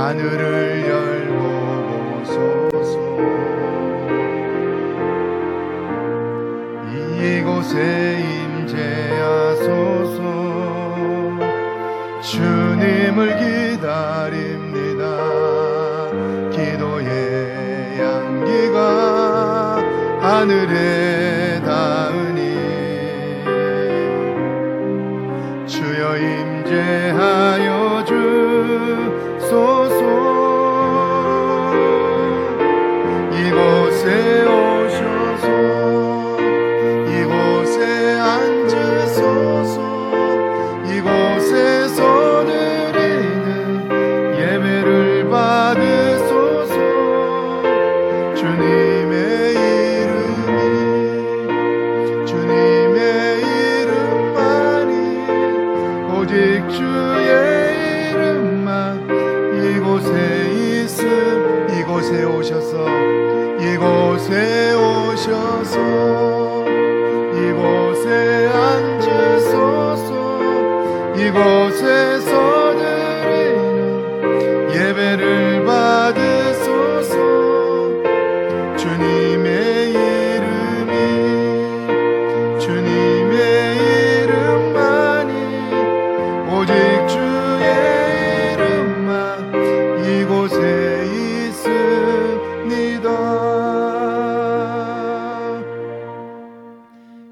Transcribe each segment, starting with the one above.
하늘을 열고 보소서. 이곳에 임재하소서. 주님을 기다립니다. 기도의 향기가 하늘에 닿으니 주여 임재하여 주소서. 이곳에 오셔서 이곳에 앉으소서. 이곳에서 드리는 예배를 받으소서. 주님의 주님의 이름만이 오직 주의 이름만 이곳에 있음. 이곳에 오셔서 이곳에 오셔서 이곳에 앉으소서. 이곳에서 드리는 예배를 받으소서. 주님의 이름이 주님의 이름만이 오직 주의 이름만 이곳에 있습니다.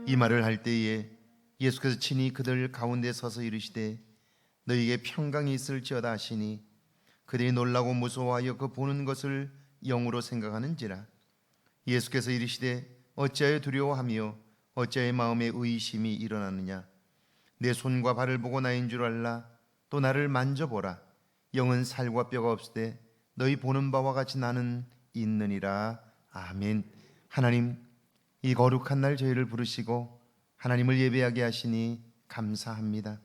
이 말을 할 때에 예수께서 친히 그들 가운데 서서 이르시되 너희에게 평강이 있을지어다 하시니 그들이 놀라고 무서워하여 그 보는 것을 영으로 생각하는지라. 예수께서 이르시되 어찌하여 두려워하며 어찌하여 마음에 의심이 일어나느냐. 내 손과 발을 보고 나인 줄 알라. 또 나를 만져보라. 영은 살과 뼈가 없으되 너희 보는 바와 같이 나는 있느니라. 아멘. 하나님, 이 거룩한 날 저희를 부르시고 하나님을 예배하게 하시니 감사합니다.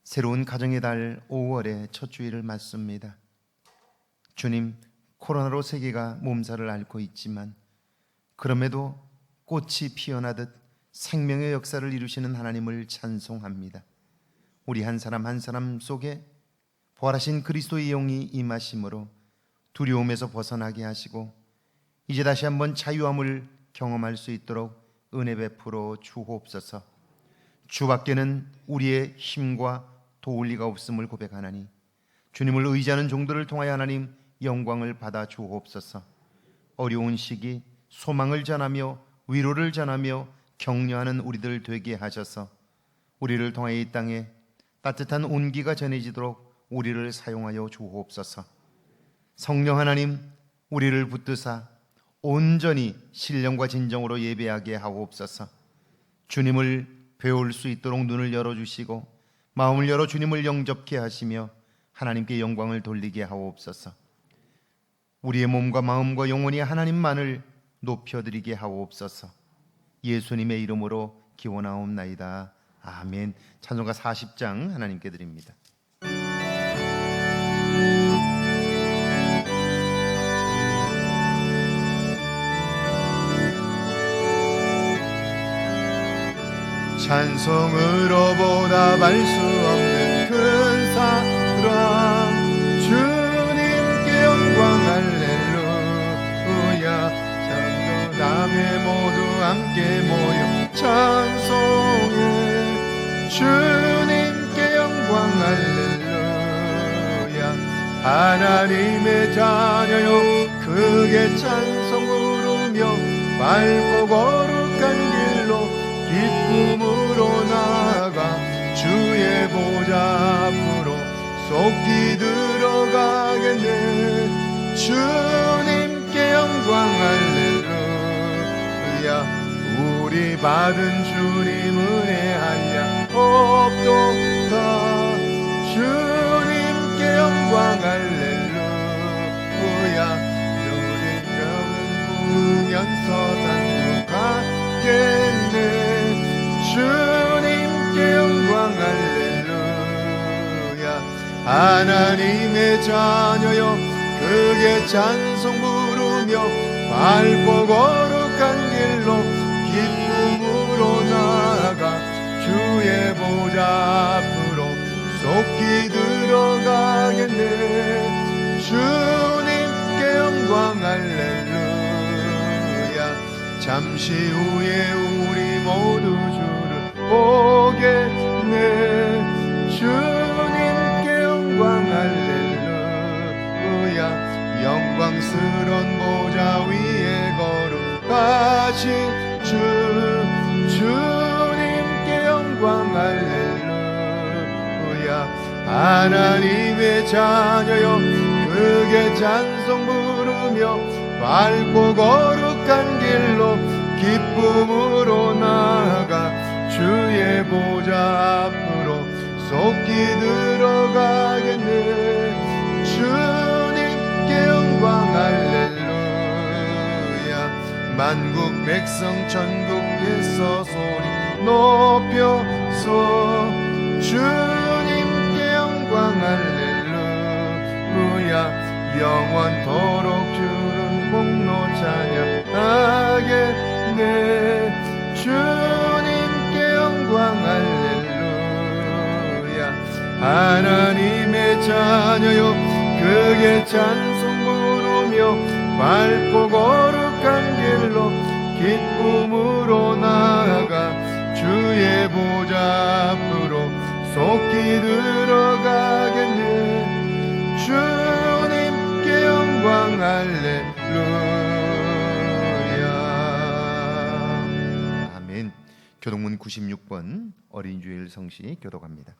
새로운 가정의 달 5월의 첫 주일을 맞습니다. 주님, 코로나로 세계가 몸살을 앓고 있지만 그럼에도 꽃이 피어나듯 생명의 역사를 이루시는 하나님을 찬송합니다. 우리 한 사람 한 사람 속에 부활하신 그리스도의 영이 임하심으로 두려움에서 벗어나게 하시고 이제 다시 한번 자유함을 경험할 수 있도록 은혜 베풀어 주옵소서. 주밖에는 우리의 힘과 도울 리가 없음을 고백하나니 주님을 의지하는 종들을 통하여 하나님 영광을 받아 주옵소서. 어려운 시기 소망을 전하며 위로를 전하며 격려하는 우리들 되게 하셔서 우리를 통하여 이 땅에 따뜻한 온기가 전해지도록 우리를 사용하여 주옵소서. 성령 하나님, 우리를 붙드사 온전히 신령과 진정으로 예배하게 하옵소서. 주님을 배울 수 있도록 눈을 열어주시고 마음을 열어 주님을 영접케 하시며 하나님께 영광을 돌리게 하옵소서. 우리의 몸과 마음과 영혼이 하나님만을 높여드리게 하옵소서. 예수님의 이름으로 기원하옵나이다. 아멘. 찬송가 40장 하나님께 드립니다. 찬송으로 보답할 수 없는 큰 사랑 주님께 영광 할렐루야. 장로 남의 모두 함께 모여 찬송해 주님께 영광 할렐루야. 하나님의 자녀여 크게 찬송 부르며 밝고 거룩한 길로 기쁨으로 나아가 주의 보좌 앞으로 속히 들어가겠네. 주님께 영광 할렐루야. 우리 받은 주님 은혜 한량 없도다. 주님께 영광 할렐루야. 주님 병은 부으면서 단독하겠네. 주님께 영광 할렐루야. 하나님의 자녀여 크게 찬송 부르며 밝고 거룩한 길로 기쁨으로 나아가 주의 보좌 앞으로 속히 들어가겠네. 잠시 후에 우리 모두 주를 보겠네. 주님께 영광 할렐루야. 영광스러운 보좌 위에 거룩하신 주님께 영광 할렐루야. 하나님의 자녀여 크게 찬송 부르며 밝고 거룩한 길로 기쁨으로 나아가 주의 보좌 앞으로 속히 들어가겠네. 주님께 영광 할렐루야. 만국 백성 천국에서 소리 높여서 주님께 영광 할렐루야. 영원토록 주를 복로 찬양하겠네. 주님께 영광 할렐루야. 하나님의 자녀여 크게 찬송 부르며 밝고 거룩한 길로 기쁨으로 나아가 주의 보좌 앞으로 속히 들어가겠네. 주님께 영광 할렐루야. 아멘. 교동문 96번 어린이주일 성시 교독합니다.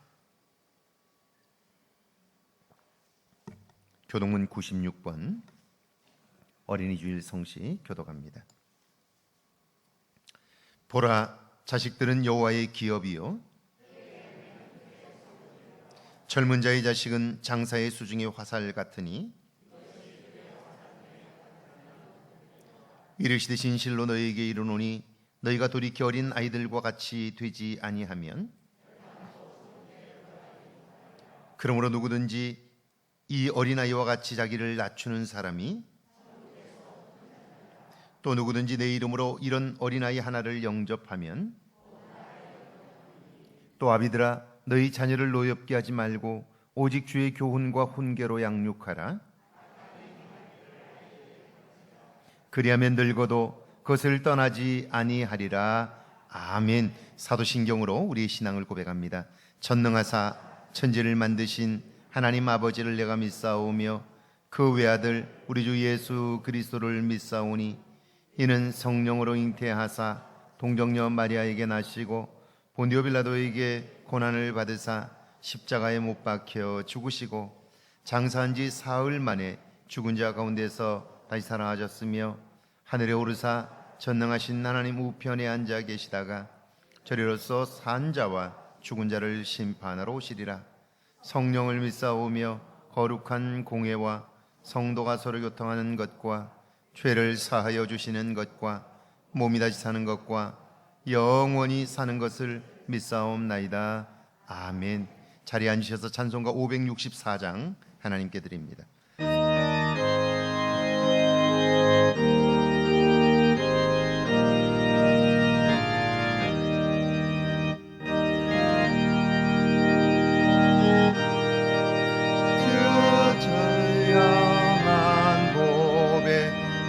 교동문 96번 어린이주일 성시 교독합니다. 보라, 자식들은 여호와의 기업이요 젊은 자의 자식은 장사의 수중의 화살 같으니 이르시되 진실로 너희에게 이르노니 너희가 돌이켜 어린 아이들과 같이 되지 아니하면 그러므로 누구든지 이 어린아이와 같이 자기를 낮추는 사람이 또 누구든지 내 이름으로 이런 어린아이 하나를 영접하면 또 아비들아 너희 자녀를 노엽게 하지 말고 오직 주의 교훈과 훈계로 양육하라. 그리하면 늙어도 그것을 떠나지 아니하리라. 아멘. 사도신경으로 우리의 신앙을 고백합니다. 전능하사 천지를 만드신 하나님 아버지를 내가 믿사오며 그 외아들 우리 주 예수 그리스도를 믿사오니 이는 성령으로 잉태하사 동정녀 마리아에게 나시고 본디오 빌라도에게 고난을 받으사 십자가에 못 박혀 죽으시고 장사한 지 사흘 만에 죽은 자 가운데서 다시 살아나셨으며 하늘에 오르사 전능하신 하나님 우편에 앉아 계시다가 저리로서 산 자와 죽은 자를 심판하러 오시리라. 성령을 믿사오며 거룩한 공회와 성도가 서로 교통하는 것과 죄를 사하여 주시는 것과 몸이 다시 사는 것과 영원히 사는 것을 믿사옵나이다. 아멘. 자리에 앉으셔서 찬송가 564장 하나님께 드립니다.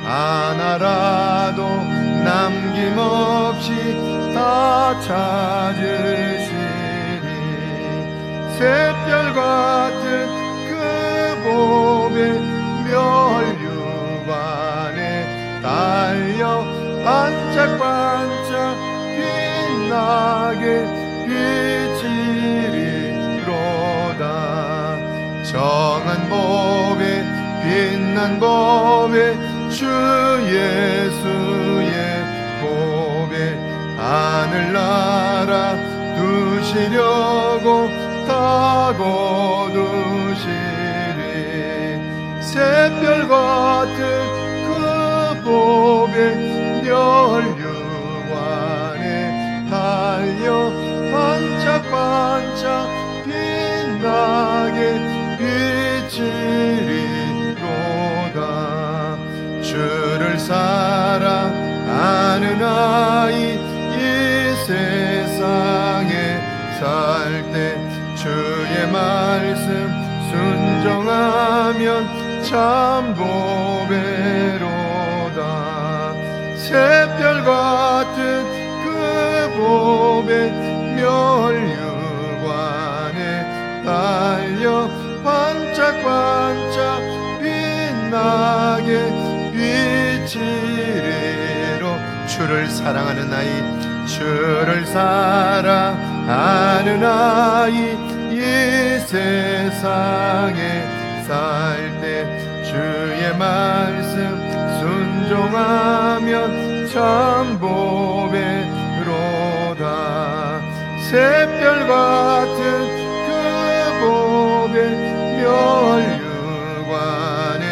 하나라도 남김없이 다 찾으시니 샛별 같은 그 봄의 멸류관에 달려 반짝반짝 빛나게 비치리로다. 정한 법에 빛난 법에 주 예수의 법에 하늘나라 두시려고 다 거두시리. 샛별 같은 그 법에 멸류관에 달려 반짝반짝 빛나게 비치리로다. 주를 사랑하는 아이 이 세상에 살 때 주의 말씀 순종하면 참 보배로다. 새별 같은 그 봄의 멸류관에 달려 반짝반짝 빛나게 비치리로. 주를 사랑하는 아이, 주를 사랑하는 아이, 이 세상에 살 때 주의 말씀 순종하면 참 보배로다. 새별 같은 그 봄의 멸류관에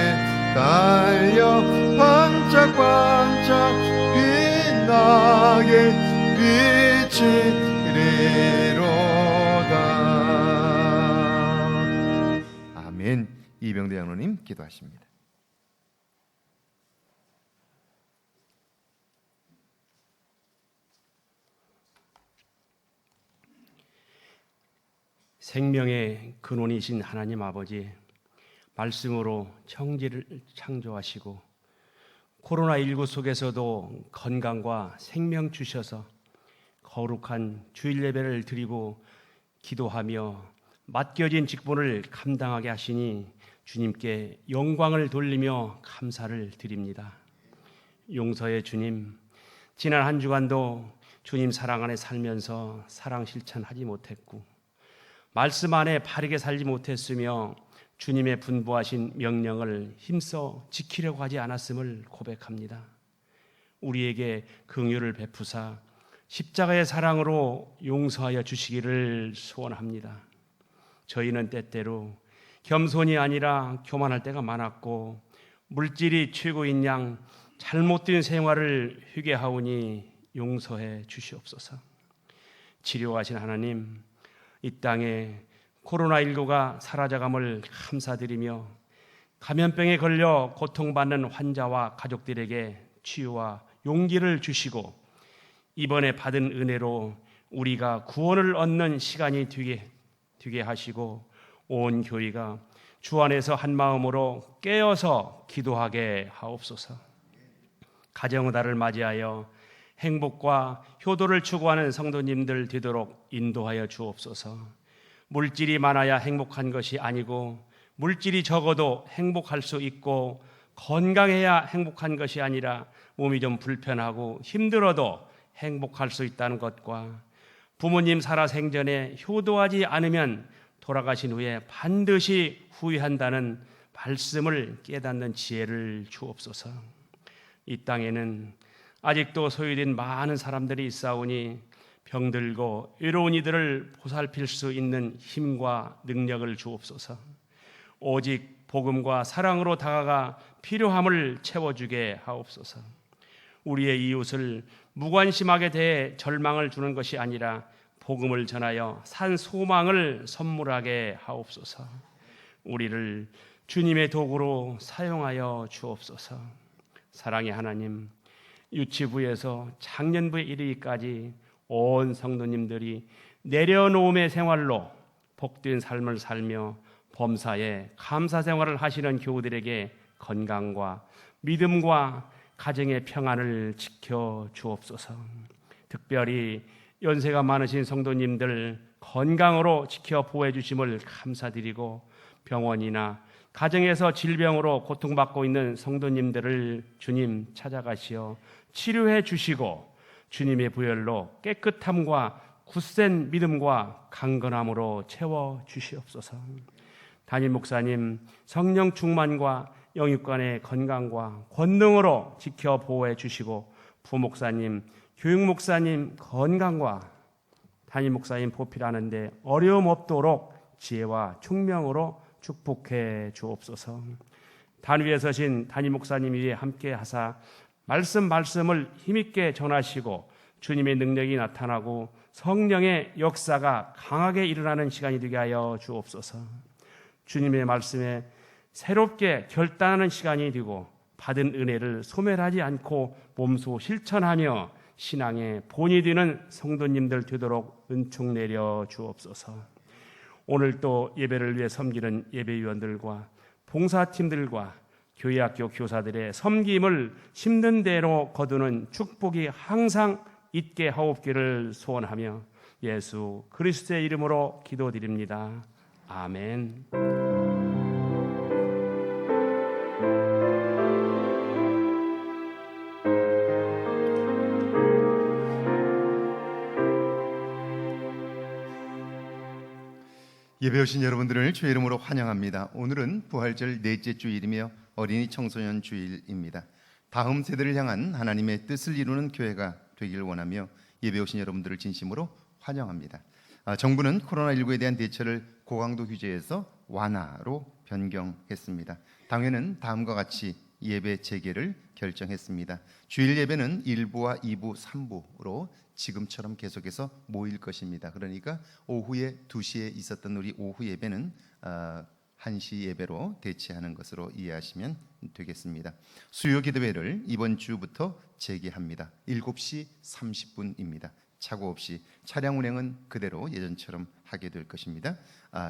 달려 반짝반짝 빛나게 비치리로다. 아멘. 이병대 장로님 기도하십니다. 생명의 근원이신 하나님 아버지, 말씀으로 청지를 창조하시고 코로나19 속에서도 건강과 생명 주셔서 거룩한 주일 예배를 드리고 기도하며 맡겨진 직분을 감당하게 하시니 주님께 영광을 돌리며 감사를 드립니다. 용서의 주님, 지난 한 주간도 주님 사랑 안에 살면서 사랑 실천하지 못했고 말씀 안에 바르게 살지 못했으며 주님의 분부하신 명령을 힘써 지키려고 하지 않았음을 고백합니다. 우리에게 긍휼을 베푸사 십자가의 사랑으로 용서하여 주시기를 소원합니다. 저희는 때때로 겸손이 아니라 교만할 때가 많았고 물질이 최고인 양 잘못된 생활을 회개하오니 용서해 주시옵소서. 치료하신 하나님, 이 땅에 코로나19가 사라져감을 감사드리며 감염병에 걸려 고통받는 환자와 가족들에게 치유와 용기를 주시고 이번에 받은 은혜로 우리가 구원을 얻는 시간이 되게 하시고 온 교회가 주 안에서 한 마음으로 깨어서 기도하게 하옵소서. 가정의 달을 맞이하여 행복과 효도를 추구하는 성도님들 되도록 인도하여 주옵소서. 물질이 많아야 행복한 것이 아니고 물질이 적어도 행복할 수 있고 건강해야 행복한 것이 아니라 몸이 좀 불편하고 힘들어도 행복할 수 있다는 것과 부모님 살아생전에 효도하지 않으면 돌아가신 후에 반드시 후회한다는 말씀을 깨닫는 지혜를 주옵소서. 이 땅에는 아직도 소외된 많은 사람들이 있사오니 병들고 외로운 이들을 보살필 수 있는 힘과 능력을 주옵소서. 오직 복음과 사랑으로 다가가 필요함을 채워주게 하옵소서. 우리의 이웃을 무관심하게 대해 절망을 주는 것이 아니라 복음을 전하여 산 소망을 선물하게 하옵소서. 우리를 주님의 도구로 사용하여 주옵소서. 사랑의 하나님, 유치부에서 장년부에 이르기까지 온 성도님들이 내려놓음의 생활로 복된 삶을 살며 범사에 감사 생활을 하시는 교우들에게 건강과 믿음과 가정의 평안을 지켜 주옵소서. 특별히 연세가 많으신 성도님들 건강으로 지켜 보호해 주심을 감사드리고 병원이나 가정에서 질병으로 고통받고 있는 성도님들을 주님 찾아가시어 치료해 주시고 주님의 부혈로 깨끗함과 굳센 믿음과 강건함으로 채워 주시옵소서. 담임 목사님 성령 충만과 영육간의 건강과 권능으로 지켜 보호해 주시고 부목사님, 교육목사님 건강과 담임 목사님 보필하는데 어려움 없도록 지혜와 총명으로 축복해 주옵소서. 단 위에 서신 담임 목사님 위에 함께 하사 말씀을 힘있게 전하시고 주님의 능력이 나타나고 성령의 역사가 강하게 일어나는 시간이 되게 하여 주옵소서. 주님의 말씀에 새롭게 결단하는 시간이 되고 받은 은혜를 소멸하지 않고 몸소 실천하며 신앙의 본이 되는 성도님들 되도록 은총 내려 주옵소서. 오늘 또 예배를 위해 섬기는 예배위원들과 봉사팀들과 교회학교 교사들의 섬김을 심는 대로 거두는 축복이 항상 있게 하옵기를 소원하며 예수 그리스도의 이름으로 기도드립니다. 아멘. 예배 오신 여러분들을 주의 이름으로 환영합니다. 오늘은 부활절 넷째 주일이며 어린이 청소년 주일입니다. 다음 세대를 향한 하나님의 뜻을 이루는 교회가 되길 원하며 예배 오신 여러분들을 진심으로 환영합니다. 정부는 코로나19에 대한 대처를 고강도 규제에서 완화로 변경했습니다. 당회는 다음과 같이 예배 재개를 결정했습니다. 주일 예배는 1부와 2부, 3부로 지금처럼 계속해서 모일 것입니다. 그러니까 오후에 2시에 있었던 우리 오후 예배는 1시 예배로 대체하는 것으로 이해하시면 되겠습니다. 수요 기도회를 이번 주부터 재개합니다. 7시 30분입니다. 착오 없이 차량 운행은 그대로 예전처럼 하게 될 것입니다.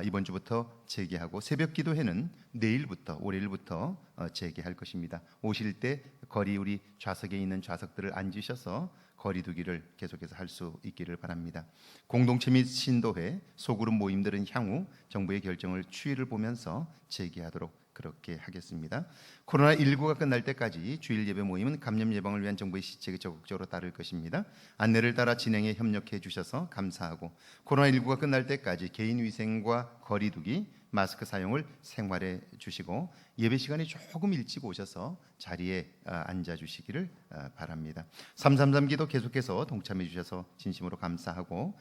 이번 주부터 재개하고 새벽 기도회는 내일부터 월요일부터 재개할 것입니다. 오실 때 거리 우리 좌석에 있는 좌석들을 앉으셔서 거리 두기를 계속해서 할 수 있기를 바랍니다. 공동체 및 신도회, 소그룹 모임들은 향후 정부의 결정을 추이를 보면서 재개하도록 그렇게 하겠습니다. 코로나19가 끝날 때까지 주일 예배 모임은 감염 예방을 위한 정부의 시책에 적극적으로 따를 것입니다. 안내를 따라 진행에 협력해 주셔서 감사하고 코로나19가 끝날 때까지 개인 위생과 거리 두기, 마스크 사용을 생활해 주시고 예배 시간이 조금 일찍 오셔서 자리에 앉아 주시기를 바랍니다. 333 기도 계속해서 동참해 주셔서 진심으로 감사하고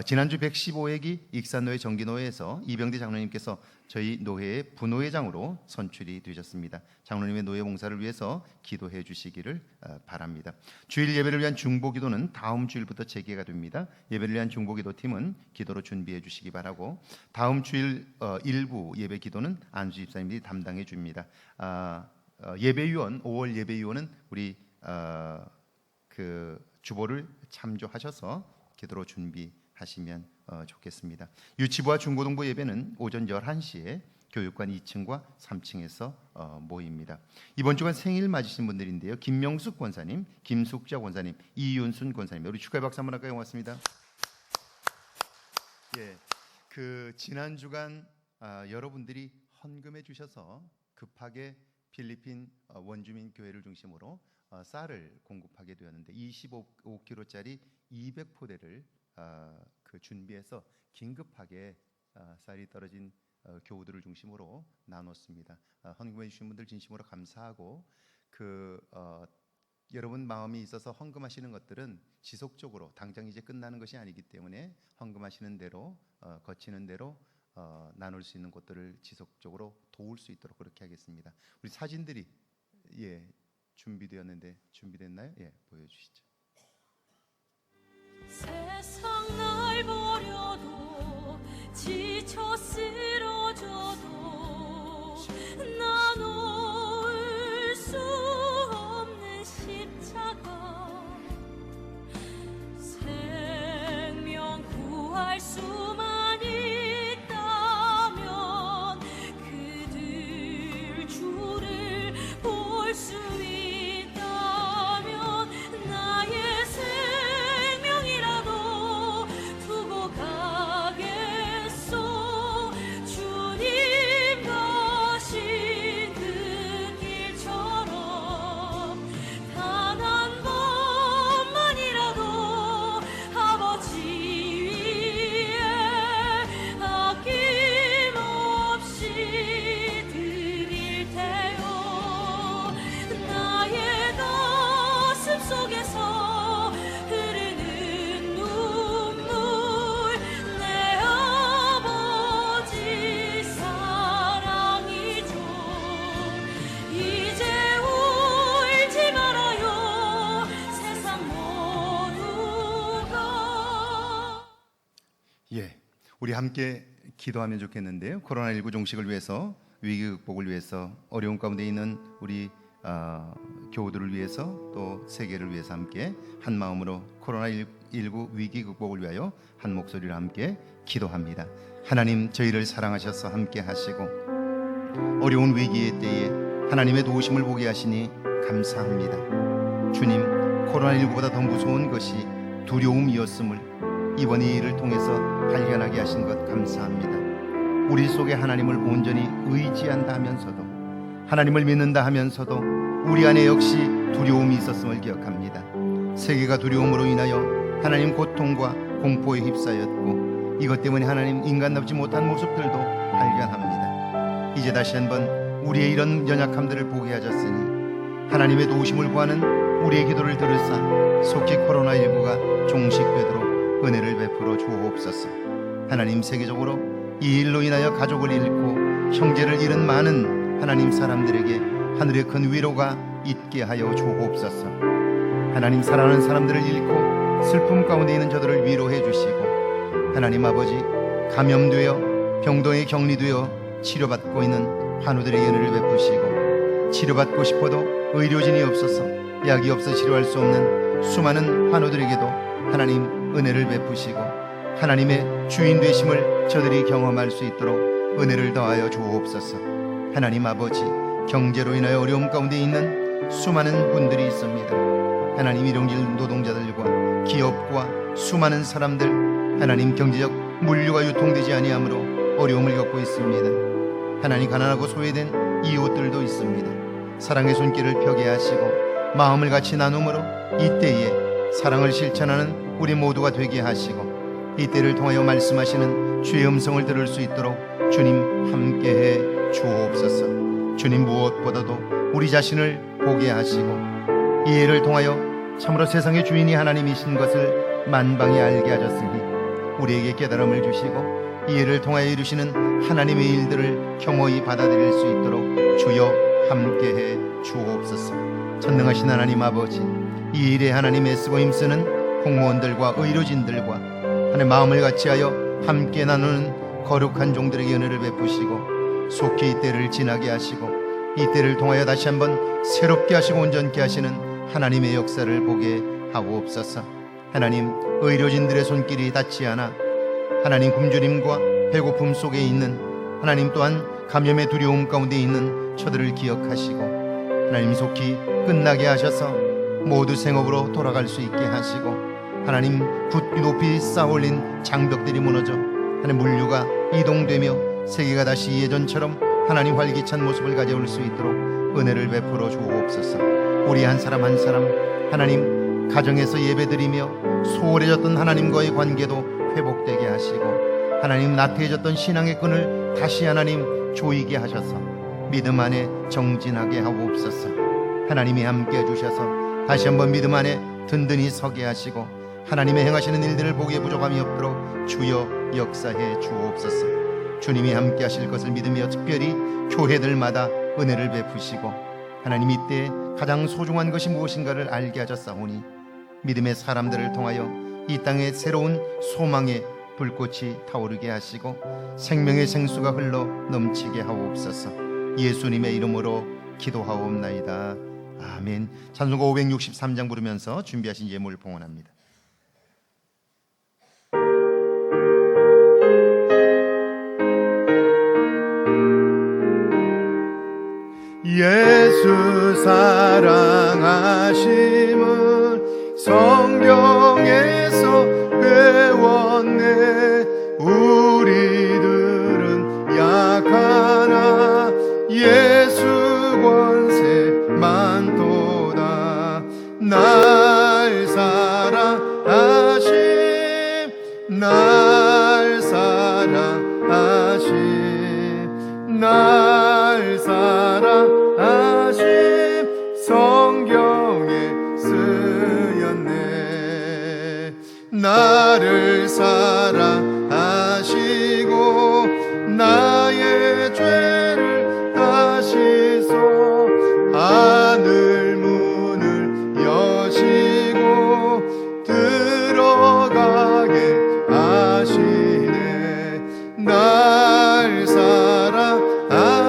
지난주 115회기 익산노회 정기노회에서 이병대 장로님께서 저희 노회의 부노회장으로 선출이 되셨습니다. 장로님의 노회 봉사를 위해서 기도해 주시기를 바랍니다. 주일 예배를 위한 중보기도는 다음 주일부터 재개가 됩니다. 예배를 위한 중보기도팀은 기도로 준비해 주시기 바라고 다음 주일 일부 예배 기도는 안수 집사님들이 담당해 줍니다. 예배위원 5월 예배위원은 우리 그 주보를 참조하셔서 기도로 준비하시면 좋겠습니다. 유치부와 중고등부 예배는 오전 11시에 교육관 2층과 3층에서 모입니다. 이번 주간 생일 맞으신 분들인데요. 김명숙 권사님, 김숙자 권사님, 이윤순 권사님, 우리 축하의 박수 한번 할까요? 고맙습니다. 예, 그 지난 주간 여러분들이 헌금해 주셔서 급하게 필리핀 원주민 교회를 중심으로 쌀을 공급하게 되었는데 25kg짜리 200포대를 그 준비해서 긴급하게 쌀이 떨어진 교우들을 중심으로 나눴습니다. 헌금해 주신 분들 진심으로 감사하고 여러분 마음이 있어서 헌금하시는 것들은 지속적으로 당장 이제 끝나는 것이 아니기 때문에 헌금하시는 대로 거치는 대로 나눌 수 있는 것들을 지속적으로 도울 수 있도록 그렇게 하겠습니다. 우리 사진들이 준비되었는데 준비됐나요? 보여주시죠. 세상 날 버려도 지쳐 쓰러져도 나 놓을 수 없는 십자가 생명 구할 수만 있다면 그들 주를 볼 수 있다면 나의 생명이라도 두고 가겠소. 주님 가신 그 길처럼 단 한 번만이라도 아버지 위에 아낌없이 드릴 테요. 나의 가슴 속에서 흐르는 눈물 내 아버지 사랑이죠. 이제 울지 말아요 세상 모두가. 우리 함께 기도하면 좋겠는데요. 코로나19 종식을 위해서 위기 극복을 위해서 어려운 가운데 있는 우리 교우들을 위해서 또 세계를 위해서 함께 한 마음으로 코로나19 위기 극복을 위하여 한 목소리로 함께 기도합니다. 하나님 저희를 사랑하셔서 함께 하시고 어려운 위기의 때에 하나님의 도우심을 보게 하시니 감사합니다. 주님, 코로나19보다 더 무서운 것이 두려움이었음을 이번 이 일을 통해서 발견하게 하신 것 감사합니다. 우리 속에 하나님을 온전히 의지한다 하면서도, 하나님을 믿는다 하면서도 우리 안에 역시 두려움이 있었음을 기억합니다. 세계가 두려움으로 인하여 하나님 고통과 공포에 휩싸였고, 이것 때문에 하나님 인간답지 못한 모습들도 발견합니다. 이제 다시 한번 우리의 이런 연약함들을 보게 하셨으니 하나님의 도우심을 구하는 우리의 기도를 들으사 속히 코로나19가 종식되도록 은혜를 베풀어 주옵소서. 하나님, 세계적으로 이 일로 인하여 가족을 잃고 형제를 잃은 많은 하나님 사람들에게 하늘의 큰 위로가 있게 하여 주옵소서. 하나님, 사랑하는 사람들을 잃고 슬픔 가운데 있는 저들을 위로해 주시고, 하나님 아버지, 감염되어 병동에 격리되어 치료받고 있는 환우들의 은혜를 베푸시고, 치료받고 싶어도 의료진이 없어서 약이 없어 치료할 수 없는 수많은 환우들에게도 하나님 은혜를 베푸시고, 하나님의 주인 되심을 저들이 경험할 수 있도록 은혜를 더하여 주옵소서. 하나님 아버지, 경제로 인하여 어려움 가운데 있는 수많은 분들이 있습니다. 하나님, 일용직 노동자들과 기업과 수많은 사람들, 하나님 경제적 물류가 유통되지 아니하므로 어려움을 겪고 있습니다. 하나님, 가난하고 소외된 이웃들도 있습니다. 사랑의 손길을 펴게 하시고 마음을 같이 나눔으로 이때에 사랑을 실천하는 우리 모두가 되게 하시고, 이때를 통하여 말씀하시는 주의 음성을 들을 수 있도록 주님 함께해 주옵소서. 주님, 무엇보다도 우리 자신을 보게 하시고 이 일을 통하여 참으로 세상의 주인이 하나님이신 것을 만방에 알게 하셨으니 우리에게 깨달음을 주시고 이 일을 통하여 이루시는 하나님의 일들을 겸허히 받아들일 수 있도록 주여 함께해 주옵소서. 전능하신 하나님 아버지, 이 일에 하나님 애쓰고 힘쓰는 공무원들과 의료진들과 하나님 마음을 같이하여 함께 나누는 거룩한 종들에게 은혜를 베푸시고 속히 이 때를 지나게 하시고 이 때를 통하여 다시 한번 새롭게 하시고 온전케 하시는 하나님의 역사를 보게 하옵소서. 하나님, 의료진들의 손길이 닿지 않아 하나님 굶주림과 배고픔 속에 있는 하나님, 또한 감염의 두려움 가운데 있는 저들을 기억하시고 하나님 속히 끝나게 하셔서 모두 생업으로 돌아갈 수 있게 하시고 하나님, 굳 높이 쌓아올린 장벽들이 무너져 하나님 물류가 이동되며 세계가 다시 예전처럼 하나님 활기찬 모습을 가져올 수 있도록 은혜를 베풀어 주옵소서. 우리 한 사람 한 사람 하나님 가정에서 예배드리며 소홀해졌던 하나님과의 관계도 회복되게 하시고 하나님 나태해졌던 신앙의 끈을 다시 하나님 조이게 하셔서 믿음 안에 정진하게 하옵소서. 하나님이 함께 해주셔서 다시 한번 믿음 안에 든든히 서게 하시고 하나님의 행하시는 일들을 보기에 부족함이 없도록 주여 역사해 주옵소서. 주님이 함께 하실 것을 믿으며 특별히 교회들마다 은혜를 베푸시고 하나님, 이때 가장 소중한 것이 무엇인가를 알게 하셨사오니 믿음의 사람들을 통하여 이 땅에 새로운 소망의 불꽃이 타오르게 하시고 생명의 생수가 흘러 넘치게 하옵소서. 예수님의 이름으로 기도하옵나이다. 아멘. 찬송가 563장 부르면서 준비하신 예물 봉헌합니다. 예수 사랑하심은 성경에서 배웠네. 우리들은 약하나 예수 권세 많도다. 날 사랑하심, 날 사랑하심, 날 사랑하심 성경에 쓰였네. 나를 사랑하시고 나의 죄를 다시소 하늘 문을 여시고 들어가게 하시네. 날 사랑하시고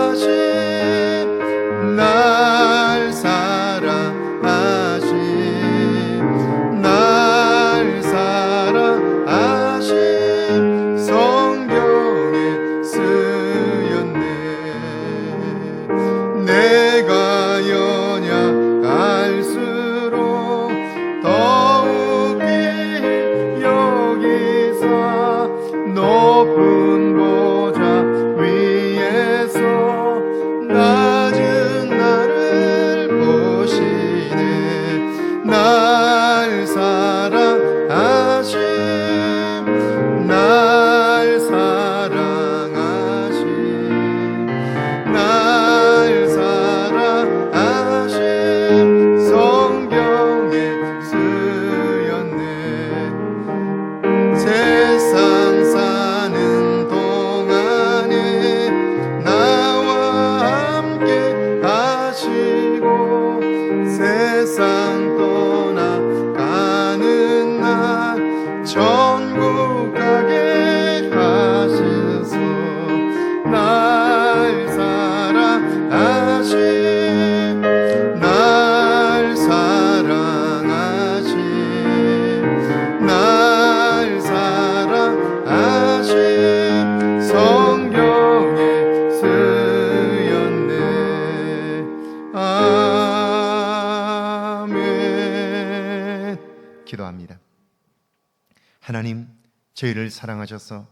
저희를 사랑하셔서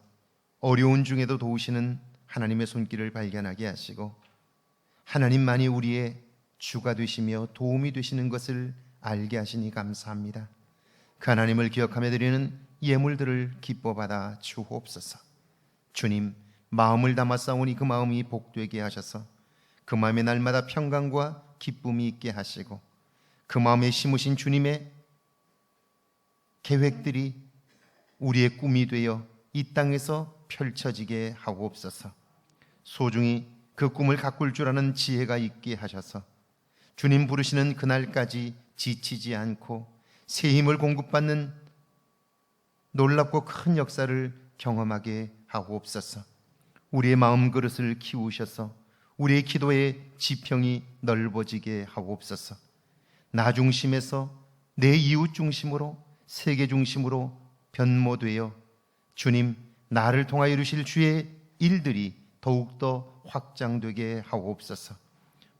어려운 중에도 도우시는 하나님의 손길을 발견하게 하시고 하나님만이 우리의 주가 되시며 도움이 되시는 것을 알게 하시니 감사합니다. 그 하나님을 기억하며 드리는 예물들을 기뻐 받아 주옵소서. 주님, 마음을 담아 싸우니 그 마음이 복되게 하셔서 그 마음에 날마다 평강과 기쁨이 있게 하시고 그 마음에 심으신 주님의 계획들이 우리의 꿈이 되어 이 땅에서 펼쳐지게 하옵소서. 소중히 그 꿈을 가꿀 줄 아는 지혜가 있게 하셔서 주님 부르시는 그날까지 지치지 않고 새 힘을 공급받는 놀랍고 큰 역사를 경험하게 하옵소서. 우리의 마음 그릇을 키우셔서 우리의 기도의 지평이 넓어지게 하옵소서. 나 중심에서 내 이웃 중심으로 세계 중심으로 변모되어 주님 나를 통하여 이루실 주의 일들이 더욱더 확장되게 하옵소서.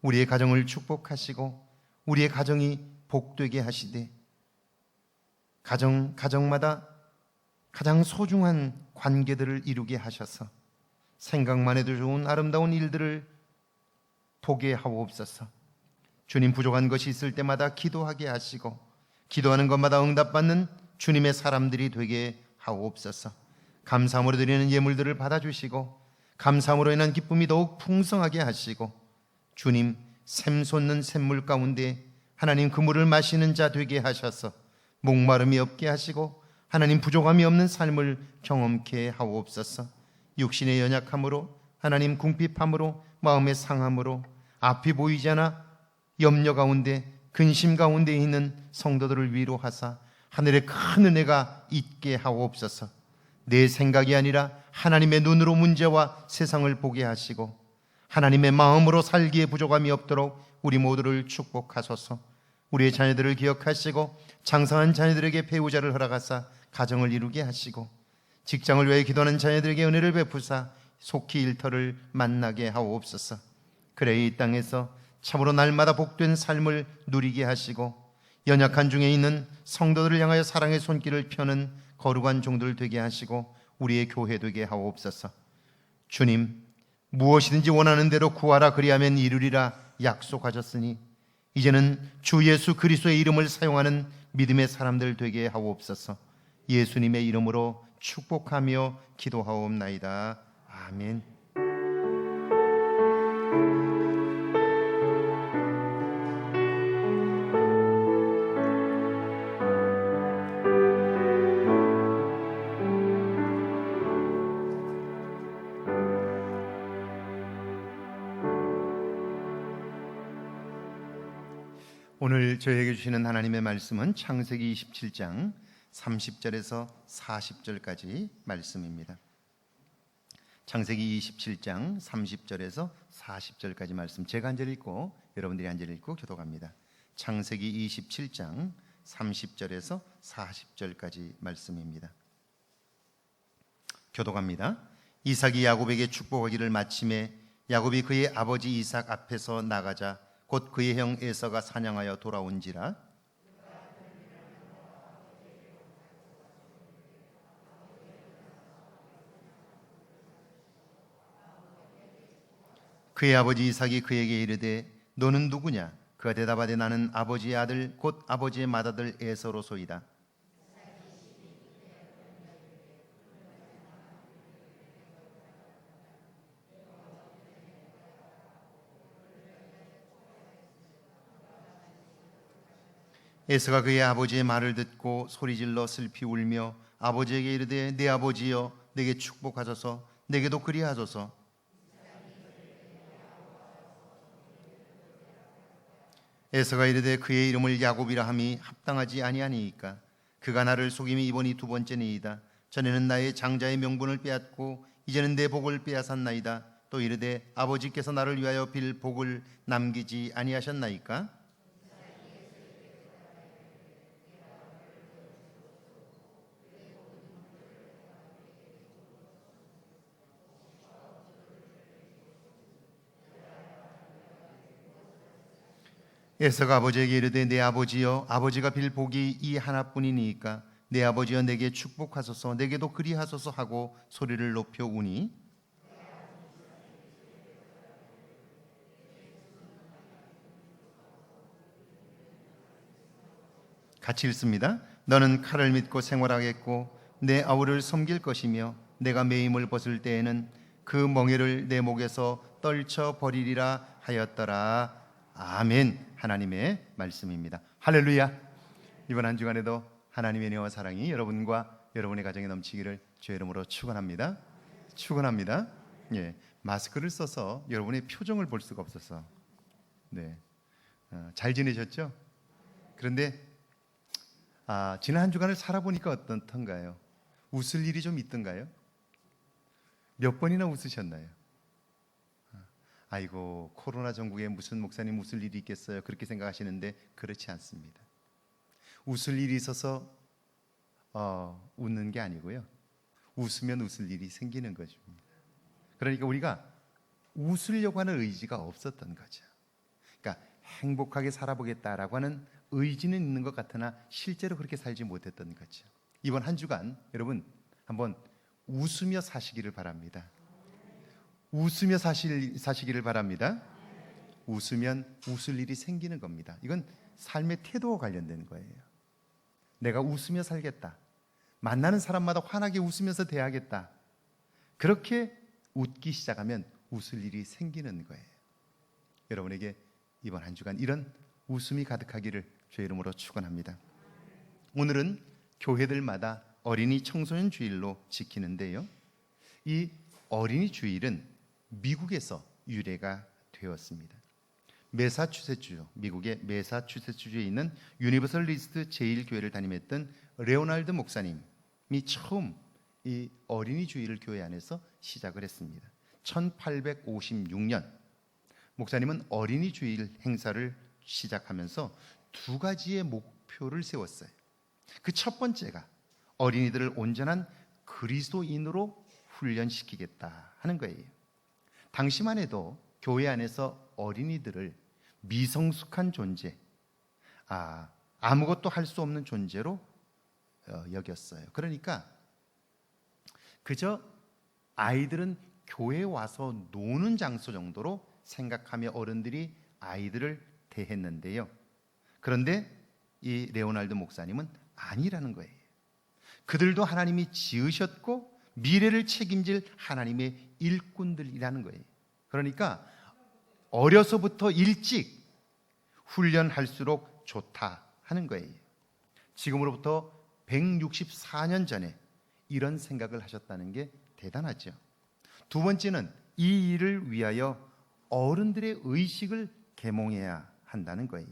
우리의 가정을 축복하시고 우리의 가정이 복되게 하시되 가정마다 가장 소중한 관계들을 이루게 하셔서 생각만 해도 좋은 아름다운 일들을 보게 하옵소서. 주님 부족한 것이 있을 때마다 기도하게 하시고 기도하는 것마다 응답받는 주님의 사람들이 되게 하옵소서. 감사함으로 드리는 예물들을 받아주시고 감사함으로 인한 기쁨이 더욱 풍성하게 하시고 주님 샘솟는 샘물 가운데 하나님 그 물을 마시는 자 되게 하셔서 목마름이 없게 하시고 하나님 부족함이 없는 삶을 경험케 하옵소서. 육신의 연약함으로 하나님 궁핍함으로 마음의 상함으로 앞이 보이지 않아 염려 가운데 근심 가운데 있는 성도들을 위로하사 하늘의 큰 은혜가 있게 하옵소서. 내 생각이 아니라 하나님의 눈으로 문제와 세상을 보게 하시고 하나님의 마음으로 살기에 부족함이 없도록 우리 모두를 축복하소서. 우리의 자녀들을 기억하시고 장성한 자녀들에게 배우자를 허락하사 가정을 이루게 하시고 직장을 위해 기도하는 자녀들에게 은혜를 베푸사 속히 일터를 만나게 하옵소서. 그래 이 땅에서 참으로 날마다 복된 삶을 누리게 하시고 연약한 중에 있는 성도들을 향하여 사랑의 손길을 펴는 거룩한 종들 되게 하시고 우리의 교회 되게 하옵소서. 주님 무엇이든지 원하는 대로 구하라 그리하면 이루리라 약속하셨으니 이제는 주 예수 그리스도의 이름을 사용하는 믿음의 사람들 되게 하옵소서. 예수님의 이름으로 축복하며 기도하옵나이다. 아멘. 오늘 저에게 주시는 하나님의 말씀은 창세기 27장 30절에서 40절까지 말씀입니다. 창세기 27장 30절에서 40절까지 말씀 제가 한 절 읽고 여러분들이 한 절 읽고 교독합니다. 창세기 27장 30절에서 40절까지 말씀입니다. 교독합니다. 이삭이 야곱에게 축복하기를 마침에 야곱이 그의 아버지 이삭 앞에서 나가자 곧 그의 형 에서가 사냥하여 돌아온지라. 그의 아버지 이삭이 그에게 이르되 너는 누구냐? 그가 대답하되 나는 아버지의 아들 곧 아버지의 맏아들 에서로소이다. 에서가 그의 아버지의 말을 듣고 소리질러 슬피 울며 아버지에게 이르되 내 아버지여 내게 축복하소서 내게도 그리하소서. 에서가 이르되 그의 이름을 야곱이라 함이 합당하지 아니하니이까 그가 나를 속임이 이번이 두 번째니이다. 전에는 나의 장자의 명분을 빼앗고 이제는 내 복을 빼앗았나이다. 또 이르되 아버지께서 나를 위하여 빌 복을 남기지 아니하셨나이까. 에서가 아버지에게 이르되 내 아버지여 아버지가 빌 복이 이 하나뿐이니까 내 아버지여 내게 축복하소서 내게도 그리하소서 하고 소리를 높여 우니 같이 읽습니다. 너는 칼을 믿고 생활하겠고 내 아우를 섬길 것이며 내가 매임을 벗을 때에는 그 멍에를 내 목에서 떨쳐 버리리라 하였더라. 아멘. 하나님의 말씀입니다. 할렐루야. 이번 한 주간에도 하나님의 은혜와 사랑이 여러분과 여러분의 가정에 넘치기를 주의 이름으로 축원합니다. 축원합니다. 예, 마스크를 써서 여러분의 표정을 볼 수가 없어서 잘 지내셨죠? 그런데 지난 한 주간을 살아보니까 어떻던가요? 웃을 일이 좀 있던가요? 몇 번이나 웃으셨나요? 아이고 코로나 전국에 무슨 목사님 웃을 일이 있겠어요? 그렇게 생각하시는데 그렇지 않습니다. 웃을 일이 있어서 웃는 게 아니고요. 웃으면 웃을 일이 생기는 것입니다. 그러니까 우리가 웃으려고 하는 의지가 없었던 거죠. 그러니까 행복하게 살아보겠다라고 하는 의지는 있는 것 같으나 실제로 그렇게 살지 못했던 거죠. 이번 한 주간 여러분 한번 웃으며 사시기를 바랍니다. 웃으며 사시기를 바랍니다. 웃으면 웃을 일이 생기는 겁니다. 이건 삶의 태도와 관련된 거예요. 내가 웃으며 살겠다. 만나는 사람마다 환하게 웃으면서 대하겠다. 그렇게 웃기 시작하면 웃을 일이 생기는 거예요. 여러분에게 이번 한 주간 이런 웃음이 가득하기를 주의 이름으로 축원합니다. 오늘은 교회들마다 어린이 청소년 주일로 지키는데요. 이 어린이 주일은 미국에서 유래가 되었습니다. 매사추세츠, 미국의 매사추세츠주에 있는 유니버설리스트 제1교회를 담임했던 레오날드 목사님이 처음 이 어린이 주일을 교회 안에서 시작을 했습니다. 1856년 목사님은 어린이 주일 행사를 시작하면서 두 가지의 목표를 세웠어요. 그 첫 번째가 어린이들을 온전한 그리스도인으로 훈련시키겠다 하는 거예요. 당시만 해도 교회 안에서 어린이들을 미성숙한 존재, 아무것도 할 수 없는 존재로 여겼어요. 그러니까 그저 아이들은 교회에 와서 노는 장소 정도로 생각하며 어른들이 아이들을 대했는데요. 그런데 이 레오날드 목사님은 아니라는 거예요. 그들도 하나님이 지으셨고 미래를 책임질 하나님의 일꾼들이라는 거예요. 그러니까 어려서부터 일찍 훈련할수록 좋다 하는 거예요. 지금으로부터 164년 전에 이런 생각을 하셨다는 게 대단하죠. 두 번째는 이 일을 위하여 어른들의 의식을 계몽해야 한다는 거예요.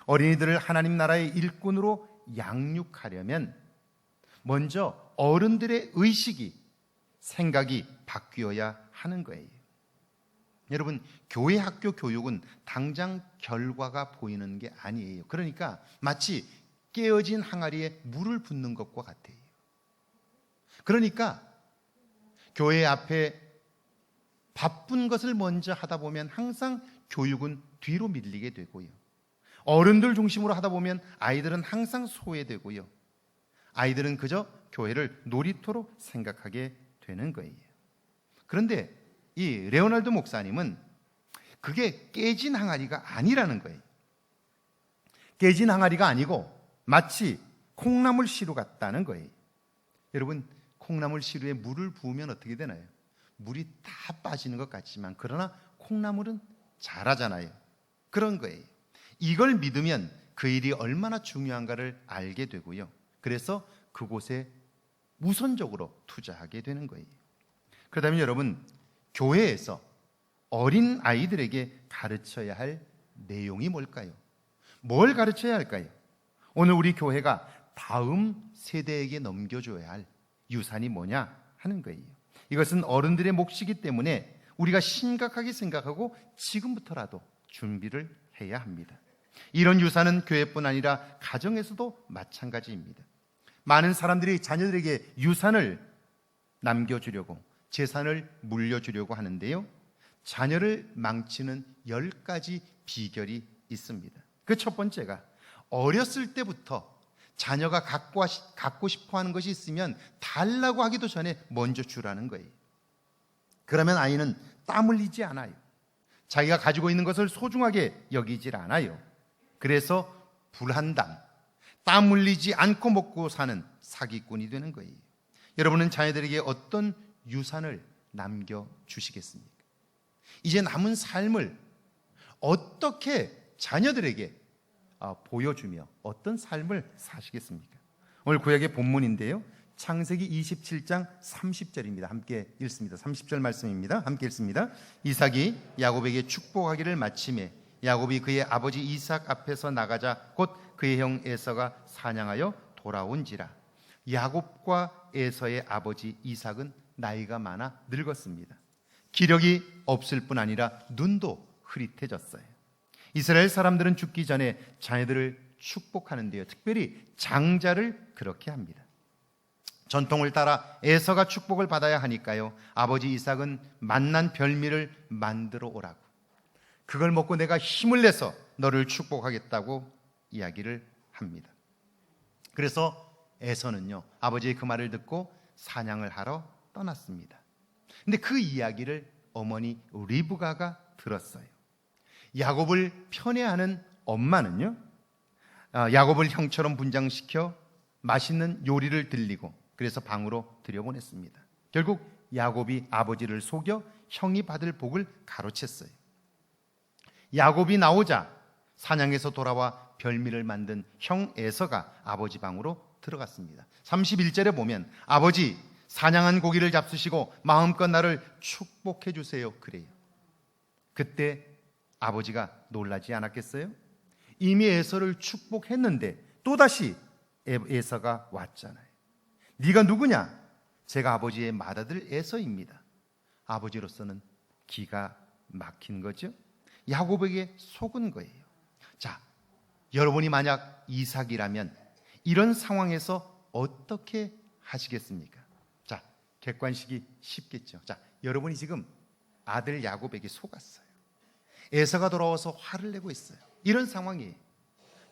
어린이들을 하나님 나라의 일꾼으로 양육하려면 먼저 어른들의 의식이, 생각이 바뀌어야 하는 거예요. 여러분, 교회 학교 교육은 당장 결과가 보이는 게 아니에요. 그러니까 마치 깨어진 항아리에 물을 붓는 것과 같아요. 그러니까 교회 앞에 바쁜 것을 먼저 하다 보면 항상 교육은 뒤로 밀리게 되고요. 어른들 중심으로 하다 보면 아이들은 항상 소외되고요. 아이들은 그저 교회를 놀이터로 생각하게 되는 거예요. 그런데 이 레오날드 목사님은 그게 깨진 항아리가 아니라는 거예요. 깨진 항아리가 아니고 마치 콩나물 시루 같다는 거예요. 여러분, 콩나물 시루에 물을 부으면 어떻게 되나요? 물이 다 빠지는 것 같지만 그러나 콩나물은 자라잖아요. 그런 거예요. 이걸 믿으면 그 일이 얼마나 중요한가를 알게 되고요. 그래서 그곳에 우선적으로 투자하게 되는 거예요. 그렇다면 여러분, 교회에서 어린 아이들에게 가르쳐야 할 내용이 뭘까요? 뭘 가르쳐야 할까요? 오늘 우리 교회가 다음 세대에게 넘겨줘야 할 유산이 뭐냐 하는 거예요. 이것은 어른들의 몫이기 때문에 우리가 심각하게 생각하고 지금부터라도 준비를 해야 합니다. 이런 유산은 교회뿐 아니라 가정에서도 마찬가지입니다. 많은 사람들이 자녀들에게 유산을 남겨주려고, 재산을 물려주려고 하는데요, 자녀를 망치는 10가지 비결이 있습니다. 그 첫 번째가 어렸을 때부터 자녀가 갖고 싶어 하는 것이 있으면 달라고 하기도 전에 먼저 주라는 거예요. 그러면 아이는 땀 흘리지 않아요. 자기가 가지고 있는 것을 소중하게 여기질 않아요. 그래서 불한담, 땀 흘리지 않고 먹고 사는 사기꾼이 되는 거예요. 여러분은 자녀들에게 어떤 유산을 남겨주시겠습니까? 이제 남은 삶을 어떻게 자녀들에게 보여주며 어떤 삶을 사시겠습니까? 오늘 구약의 본문인데요, 창세기 27장 30절입니다. 함께 읽습니다. 30절 말씀입니다. 함께 읽습니다. 이삭이 야곱에게 축복하기를 마침에 야곱이 그의 아버지 이삭 앞에서 나가자 곧 그의 형 에서가 사냥하여 돌아온지라. 야곱과 에서의 아버지 이삭은 나이가 많아 늙었습니다. 기력이 없을 뿐 아니라 눈도 흐릿해졌어요. 이스라엘 사람들은 죽기 전에 자녀들을 축복하는데요, 특별히 장자를 그렇게 합니다. 전통을 따라 에서가 축복을 받아야 하니까요, 아버지 이삭은 맛난 별미를 만들어 오라고, 그걸 먹고 내가 힘을 내서 너를 축복하겠다고 이야기를 합니다. 그래서 에서는요, 아버지의 그 말을 듣고 사냥을 하러 떠났습니다. 근데 그 이야기를 어머니 리브가가 들었어요. 야곱을 편애하는 엄마는요, 야곱을 형처럼 분장시켜 맛있는 요리를 들리고 그래서 방으로 들여보냈습니다. 결국 야곱이 아버지를 속여 형이 받을 복을 가로챘어요. 야곱이 나오자 사냥에서 돌아와 별미를 만든 형 에서가 아버지 방으로 들어갔습니다. 31절에 보면 아버지, 사냥한 고기를 잡수시고 마음껏 나를 축복해 주세요, 그래요. 그때 아버지가 놀라지 않았겠어요? 이미 에서를 축복했는데 또다시 에서가 왔잖아요. 네가 누구냐? 제가 아버지의 맏아들 에서입니다. 아버지로서는 기가 막힌 거죠. 야곱에게 속은 거예요. 자, 여러분이 만약 이삭이라면 이런 상황에서 어떻게 하시겠습니까? 자, 객관식이 쉽겠죠. 자, 여러분이 지금 아들 야곱에게 속았어요. 에서가 돌아와서 화를 내고 있어요. 이런 상황이에요.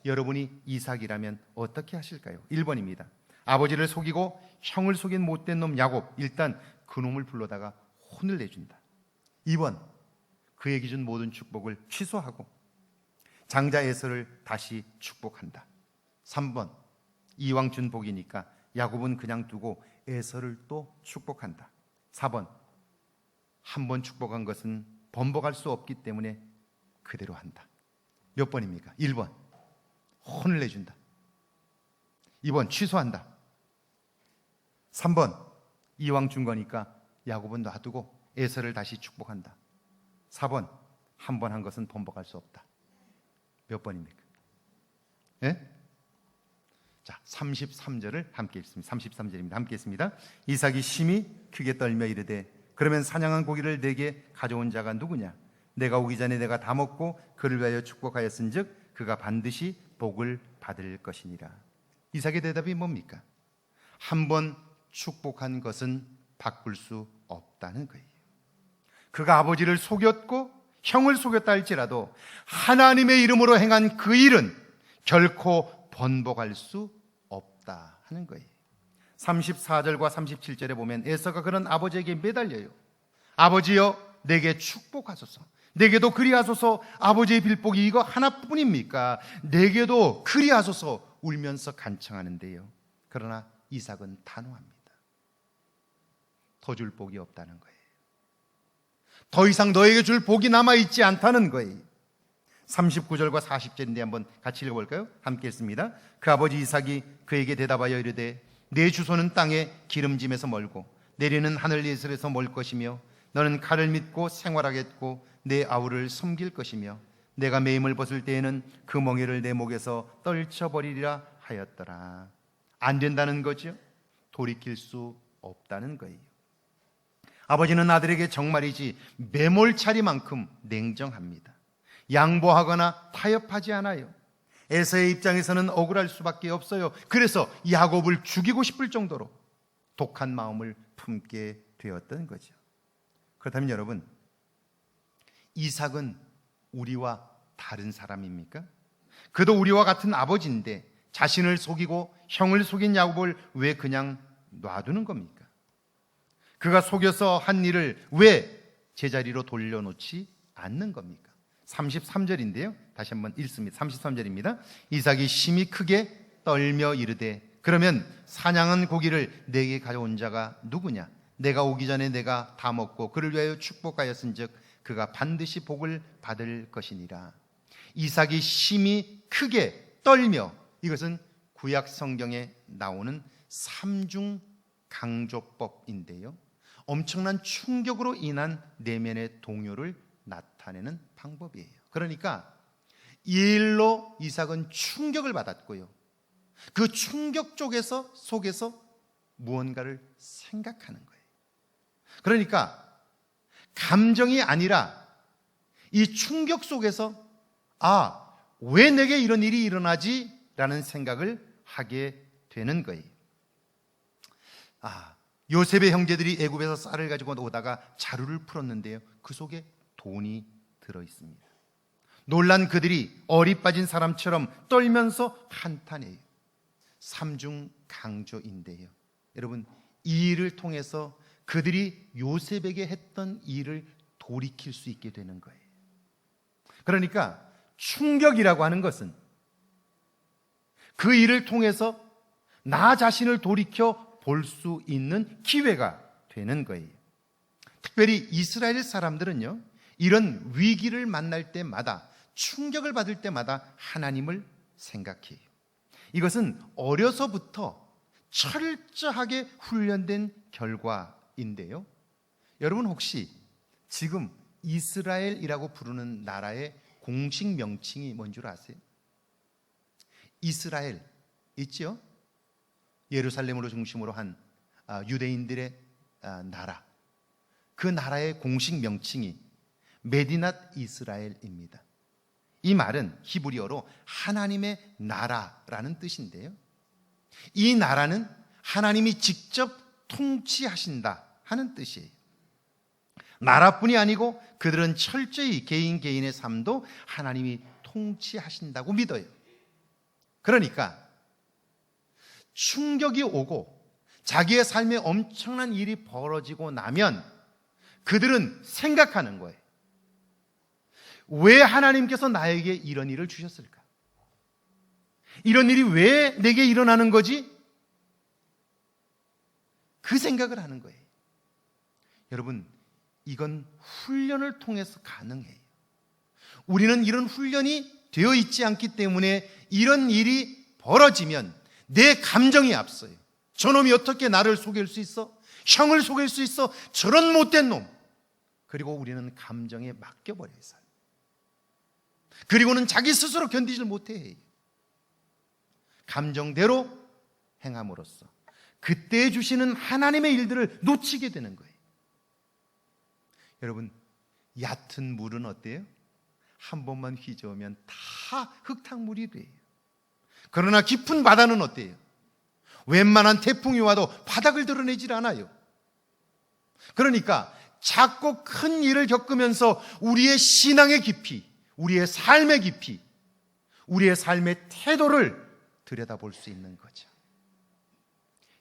여러분이 이삭이라면 어떻게 하실까요? 1번입니다. 아버지를 속이고 형을 속인 못된 놈 야곱, 일단 그놈을 불러다가 혼을 내준다. 2번, 그에게 준 모든 축복을 취소하고 장자 에서를 다시 축복한다. 3번, 이왕 준 복이니까 야곱은 그냥 두고 에서를 또 축복한다. 4번, 한 번 축복한 것은 번복할 수 없기 때문에 그대로 한다. 몇 번입니까? 1번, 혼을 내준다. 2번, 취소한다. 3번, 이왕 준 거니까 야곱은 놔두고 에서를 다시 축복한다. 4번, 한 번 한 것은 번복할 수 없다. 몇 번입니까? 예? 자, 33절을 함께 읽습니다. 33절입니다. 함께 읽습니다. 이삭이 심히 크게 떨며 이르되 그러면 사냥한 고기를 내게 가져온 자가 누구냐? 내가 오기 전에 내가 다 먹고 그를 위하여 축복하였은즉 그가 반드시 복을 받을 것이니라. 이삭의 대답이 뭡니까? 한 번 축복한 것은 바꿀 수 없다는 거예요. 그가 아버지를 속였고 형을 속였다 할지라도 하나님의 이름으로 행한 그 일은 결코 번복할 수 없다 하는 거예요. 34절과 37절에 보면 에서가 그런 아버지에게 매달려요. 아버지여, 내게 축복하소서. 내게도 그리하소서. 아버지의 빌복이 이거 하나뿐입니까? 내게도 그리하소서. 울면서 간청하는데요, 그러나 이삭은 단호합니다. 더 줄 복이 없다는 거예요. 더 이상 너에게 줄 복이 남아있지 않다는 거예요. 39절과 40절인데 한번 같이 읽어볼까요? 함께 읽습니다. 그 아버지 이삭이 그에게 대답하여 이르되 내 주소는 땅의 기름짐에서 멀고 내리는 하늘 예슬에서 멀 것이며 너는 칼을 믿고 생활하겠고 내 아우를 섬길 것이며 내가 매임을 벗을 때에는 그 멍에를 내 목에서 떨쳐버리리라 하였더라. 안 된다는 거죠. 돌이킬 수 없다는 거예요. 아버지는 아들에게 정말이지 매몰차리만큼 냉정합니다. 양보하거나 타협하지 않아요. 에서의 입장에서는 억울할 수밖에 없어요. 그래서 야곱을 죽이고 싶을 정도로 독한 마음을 품게 되었던 거죠. 그렇다면 여러분, 이삭은 우리와 다른 사람입니까? 그도 우리와 같은 아버지인데 자신을 속이고 형을 속인 야곱을 왜 그냥 놔두는 겁니까? 그가 속여서 한 일을 왜 제자리로 돌려놓지 않는 겁니까? 33절인데요. 다시 한번 읽습니다. 33절입니다. 이삭이 심히 크게 떨며 이르되 그러면 사냥한 고기를 내게 가져온 자가 누구냐? 내가 오기 전에 내가 다 먹고 그를 위하여 축복하였은즉 그가 반드시 복을 받을 것이니라. 이삭이 심히 크게 떨며, 이것은 구약 성경에 나오는 삼중 강조법인데요, 엄청난 충격으로 인한 내면의 동요를 나타내는 방법이에요. 그러니까 이 일로 이삭은 충격을 받았고요, 그 충격 속에서 무언가를 생각하는 거예요. 그러니까 감정이 아니라 이 충격 속에서 왜 내게 이런 일이 일어나지? 라는 생각을 하게 되는 거예요. 요셉의 형제들이 애굽에서 쌀을 가지고 오다가 자루를 풀었는데요, 그 속에 돈이 들어 있습니다. 놀란 그들이 어리 빠진 사람처럼 떨면서 한탄해요. 삼중 강조인데요, 여러분, 이 일을 통해서 그들이 요셉에게 했던 일을 돌이킬 수 있게 되는 거예요. 그러니까 충격이라고 하는 것은 그 일을 통해서 나 자신을 돌이켜 볼 수 있는 기회가 되는 거예요. 특별히 이스라엘 사람들은요, 이런 위기를 만날 때마다, 충격을 받을 때마다 하나님을 생각해요. 이것은 어려서부터 철저하게 훈련된 결과인데요, 여러분 혹시 지금 이스라엘이라고 부르는 나라의 공식 명칭이 뭔 줄 아세요? 이스라엘 있죠? 예루살렘으로 중심으로 한 유대인들의 나라, 그 나라의 공식 명칭이 메디낫 이스라엘입니다. 이 말은 히브리어로 하나님의 나라라는 뜻인데요, 이 나라는 하나님이 직접 통치하신다 하는 뜻이에요. 나라뿐이 아니고 그들은 철저히 개인의 삶도 하나님이 통치하신다고 믿어요. 그러니까 충격이 오고 자기의 삶에 엄청난 일이 벌어지고 나면 그들은 생각하는 거예요. 왜 하나님께서 나에게 이런 일을 주셨을까? 이런 일이 왜 내게 일어나는 거지? 그 생각을 하는 거예요. 여러분, 이건 훈련을 통해서 가능해요. 우리는 이런 훈련이 되어 있지 않기 때문에 이런 일이 벌어지면 내 감정이 앞서요. 저놈이 어떻게 나를 속일 수 있어? 형을 속일 수 있어? 저런 못된 놈. 그리고 우리는 감정에 맡겨버려요. 그리고는 자기 스스로 견디질 못해. 감정대로 행함으로써 그때 주시는 하나님의 일들을 놓치게 되는 거예요. 여러분, 얕은 물은 어때요? 한 번만 휘저으면 다 흙탕물이 돼요. 그러나 깊은 바다는 어때요? 웬만한 태풍이 와도 바닥을 드러내질 않아요. 그러니까 작고 큰 일을 겪으면서 우리의 신앙의 깊이, 우리의 삶의 깊이, 우리의 삶의 태도를 들여다볼 수 있는 거죠.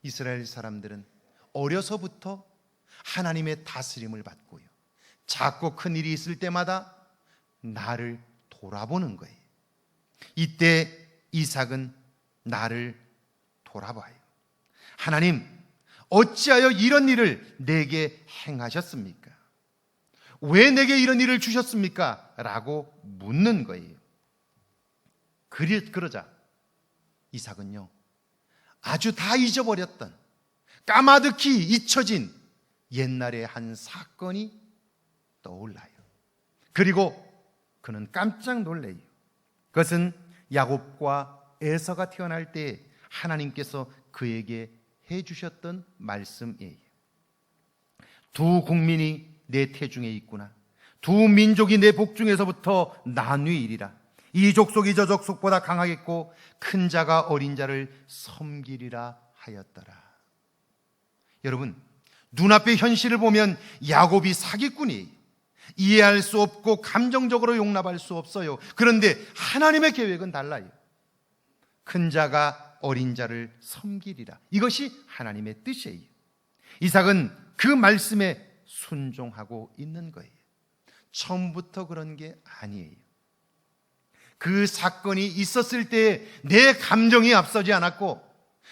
이스라엘 사람들은 어려서부터 하나님의 다스림을 받고요, 작고 큰 일이 있을 때마다 나를 돌아보는 거예요. 이때 이삭은 나를 돌아봐요. 하나님, 어찌하여 이런 일을 내게 행하셨습니까? 왜 내게 이런 일을 주셨습니까? 라고 묻는 거예요. 그러자 이삭은요, 아주 다 잊어버렸던, 까마득히 잊혀진 옛날의 한 사건이 떠올라요. 그리고 그는 깜짝 놀래요. 그것은 야곱과 에서가 태어날 때 하나님께서 그에게 해주셨던 말씀이에요. 두 국민이 내 태중에 있구나. 두 민족이 내 복중에서부터 나뉘리라. 이 족속이 저 족속보다 강하겠고 큰 자가 어린 자를 섬기리라 하였더라. 여러분, 눈앞의 현실을 보면 야곱이 사기꾼이에요. 이해할 수 없고 감정적으로 용납할 수 없어요. 그런데 하나님의 계획은 달라요. 큰 자가 어린 자를 섬기리라. 이것이 하나님의 뜻이에요. 이삭은 그 말씀에 순종하고 있는 거예요. 처음부터 그런 게 아니에요. 그 사건이 있었을 때 내 감정이 앞서지 않았고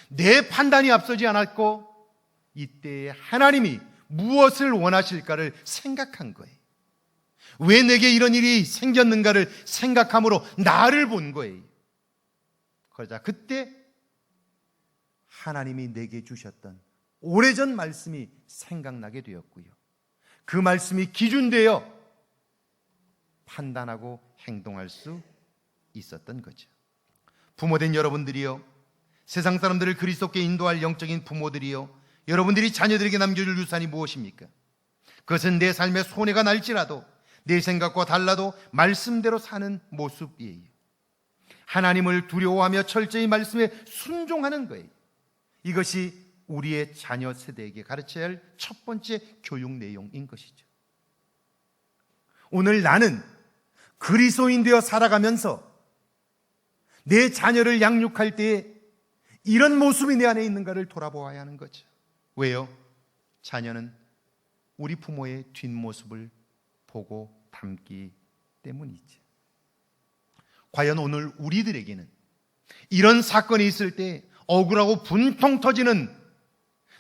내 판단이 앞서지 않았고 이때에 하나님이 무엇을 원하실까를 생각한 거예요. 왜 내게 이런 일이 생겼는가를 생각함으로 나를 본 거예요. 그러자 그때 하나님이 내게 주셨던 오래전 말씀이 생각나게 되었고요. 그 말씀이 기준되어 판단하고 행동할 수 있었던 거죠. 부모된 여러분들이요, 세상 사람들을 그리스도께 인도할 영적인 부모들이요, 여러분들이 자녀들에게 남겨줄 유산이 무엇입니까? 그것은 내 삶에 손해가 날지라도 내 생각과 달라도 말씀대로 사는 모습이에요. 하나님을 두려워하며 철저히 말씀에 순종하는 거예요. 이것이 우리의 자녀 세대에게 가르쳐야 할 첫 번째 교육 내용인 것이죠. 오늘 나는 그리스도인 되어 살아가면서 내 자녀를 양육할 때에 이런 모습이 내 안에 있는가를 돌아보아야 하는 거죠. 왜요? 자녀는 우리 부모의 뒷모습을 보고 닮기 때문이죠. 과연 오늘 우리들에게는 이런 사건이 있을 때 억울하고 분통 터지는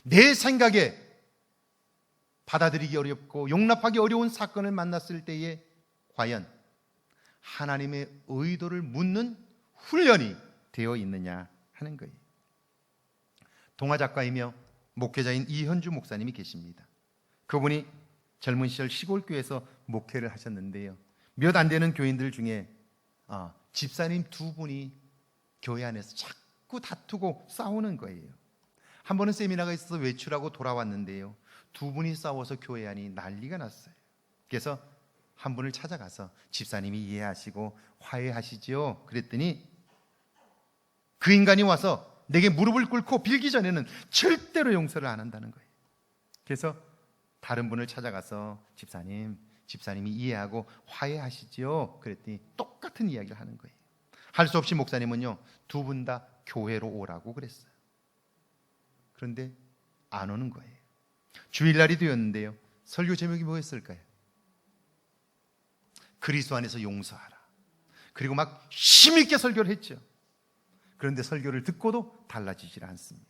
내 생각에 받아들이기 어렵고 용납하기 어려운 사건을 만났을 때에 과연 하나님의 의도를 묻는 훈련이 되어 있느냐 하는 거예요. 동화작가이며 목회자인 이현주 목사님이 계십니다. 그분이 젊은 시절 시골교회에서 목회를 하셨는데요, 몇 안 되는 교인들 중에 집사님 두 분이 교회 안에서 자꾸 다투고 싸우는 거예요. 한 번은 세미나가 있어서 외출하고 돌아왔는데요, 두 분이 싸워서 교회 안이 난리가 났어요. 그래서 한 분을 찾아가서 집사님이 이해하시고 화해하시죠. 그랬더니 그 인간이 와서 내게 무릎을 꿇고 빌기 전에는 절대로 용서를 안 한다는 거예요. 그래서 다른 분을 찾아가서 집사님이 이해하고 화해하시죠. 그랬더니 똑같은 이야기를 하는 거예요. 할 수 없이 목사님은요, 두 분 다 교회로 오라고 그랬어요. 그런데 안 오는 거예요. 주일날이 되었는데요, 설교 제목이 뭐였을까요? 그리스도 안에서 용서하라. 그리고 막 힘있게 설교를 했죠. 그런데 설교를 듣고도 달라지질 않습니다.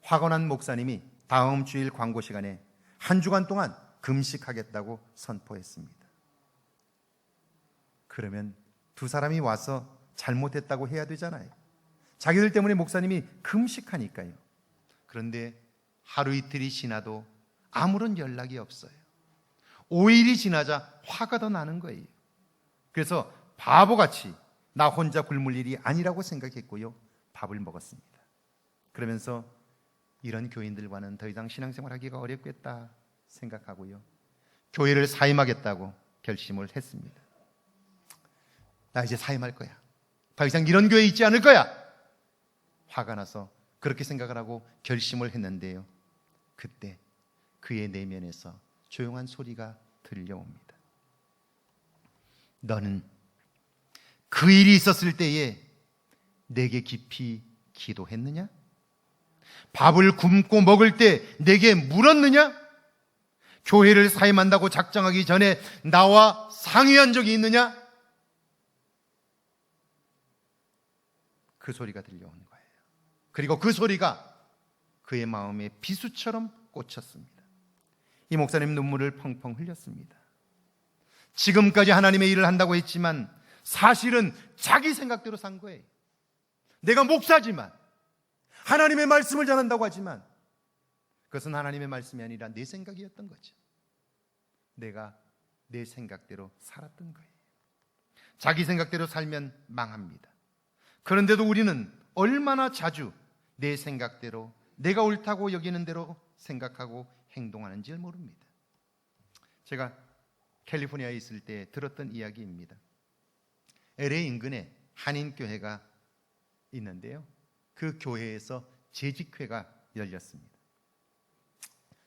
화가 난 목사님이 다음 주일 광고 시간에 한 주간 동안 금식하겠다고 선포했습니다. 그러면 두 사람이 와서 잘못했다고 해야 되잖아요. 자기들 때문에 목사님이 금식하니까요. 그런데 하루 이틀이 지나도 아무런 연락이 없어요. 5일이 지나자 화가 더 나는 거예요. 그래서 바보같이 나 혼자 굶을 일이 아니라고 생각했고요, 밥을 먹었습니다. 그러면서 이런 교인들과는 더 이상 신앙생활하기가 어렵겠다 생각하고요, 교회를 사임하겠다고 결심을 했습니다. 나 이제 사임할 거야. 더 이상 이런 교회에 있지 않을 거야. 화가 나서 그렇게 생각을 하고 결심을 했는데요, 그때 그의 내면에서 조용한 소리가 들려옵니다. 너는 그 일이 있었을 때에 내게 깊이 기도했느냐? 밥을 굶고 먹을 때 내게 물었느냐? 교회를 사임한다고 작정하기 전에 나와 상의한 적이 있느냐? 그 소리가 들려오는 거예요. 그리고 그 소리가 그의 마음에 비수처럼 꽂혔습니다. 이 목사님 눈물을 펑펑 흘렸습니다. 지금까지 하나님의 일을 한다고 했지만 사실은 자기 생각대로 산 거예요. 내가 목사지만, 하나님의 말씀을 전한다고 하지만 그것은 하나님의 말씀이 아니라 내 생각이었던 거죠. 내가 내 생각대로 살았던 거예요. 자기 생각대로 살면 망합니다. 그런데도 우리는 얼마나 자주 내 생각대로, 내가 옳다고 여기는 대로 생각하고 행동하는지를 모릅니다. 제가 캘리포니아에 있을 때 들었던 이야기입니다. LA 인근에 한인교회가 있는데요, 그 교회에서 재직회가 열렸습니다.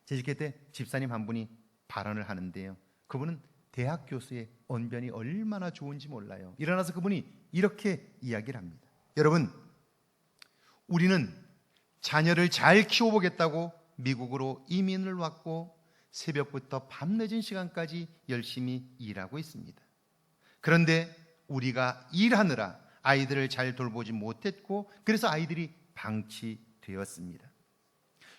재직회 때 집사님 한 분이 발언을 하는데요, 그분은 대학 교수의 언변이 얼마나 좋은지 몰라요. 일어나서 그분이 이렇게 이야기를 합니다. 여러분, 우리는 자녀를 잘 키워보겠다고 미국으로 이민을 왔고 새벽부터 밤늦은 시간까지 열심히 일하고 있습니다. 그런데 우리가 일하느라 아이들을 잘 돌보지 못했고 그래서 아이들이 방치되었습니다.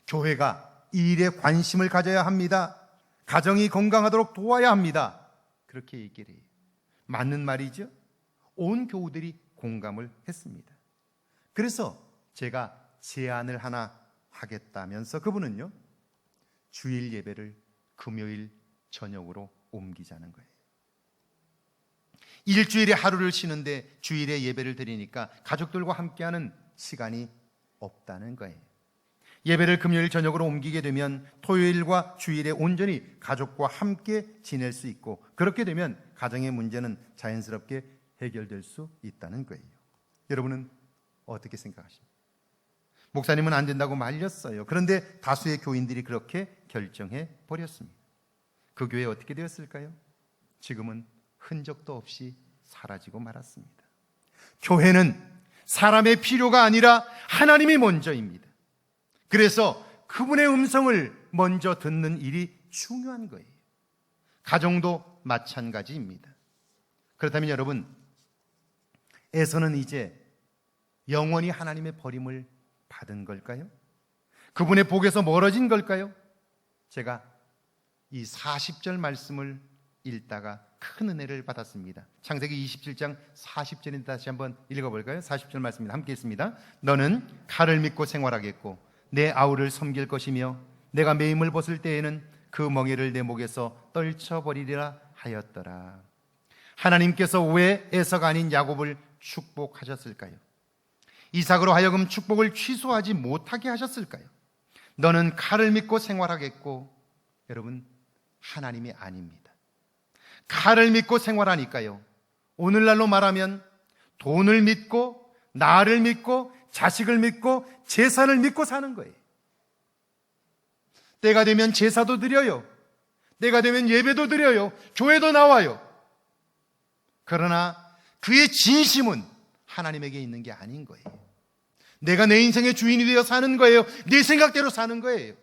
교회가 이 일에 관심을 가져야 합니다. 가정이 건강하도록 도와야 합니다. 그렇게 얘기를 해요. 맞는 말이죠. 온 교우들이 공감을 했습니다. 그래서 제가 제안을 하나 하겠다면서 그분은요, 주일 예배를 금요일 저녁으로 옮기자는 거예요. 일주일에 하루를 쉬는데 주일에 예배를 드리니까 가족들과 함께하는 시간이 없다는 거예요. 예배를 금요일 저녁으로 옮기게 되면 토요일과 주일에 온전히 가족과 함께 지낼 수 있고, 그렇게 되면 가정의 문제는 자연스럽게 해결될 수 있다는 거예요. 여러분은 어떻게 생각하십니까? 목사님은 안 된다고 말렸어요. 그런데 다수의 교인들이 그렇게 결정해 버렸습니다. 그 교회 어떻게 되었을까요? 지금은 흔적도 없이 사라지고 말았습니다. 교회는 사람의 필요가 아니라 하나님이 먼저입니다. 그래서 그분의 음성을 먼저 듣는 일이 중요한 거예요. 가정도 마찬가지입니다. 그렇다면 여러분, 에서는 이제 영원히 하나님의 버림을 받은 걸까요? 그분의 복에서 멀어진 걸까요? 제가 이 40절 말씀을 읽다가 큰 은혜를 받았습니다. 창세기 27장 40절인데 다시 한번 읽어볼까요? 40절 말씀입니다. 함께 읽습니다. 너는 칼을 믿고 생활하겠고 내 아우를 섬길 것이며 내가 매임을 벗을 때에는 그 멍에를 내 목에서 떨쳐버리리라 하였더라. 하나님께서 왜 에서가 아닌 야곱을 축복하셨을까요? 이삭으로 하여금 축복을 취소하지 못하게 하셨을까요? 너는 칼을 믿고 생활하겠고, 여러분, 하나님이 아닙니다. 칼을 믿고 생활하니까요, 오늘날로 말하면 돈을 믿고 나를 믿고 자식을 믿고 재산을 믿고 사는 거예요. 때가 되면 제사도 드려요. 때가 되면 예배도 드려요. 교회도 나와요. 그러나 그의 진심은 하나님에게 있는 게 아닌 거예요. 내가 내 인생의 주인이 되어 사는 거예요. 내 생각대로 사는 거예요.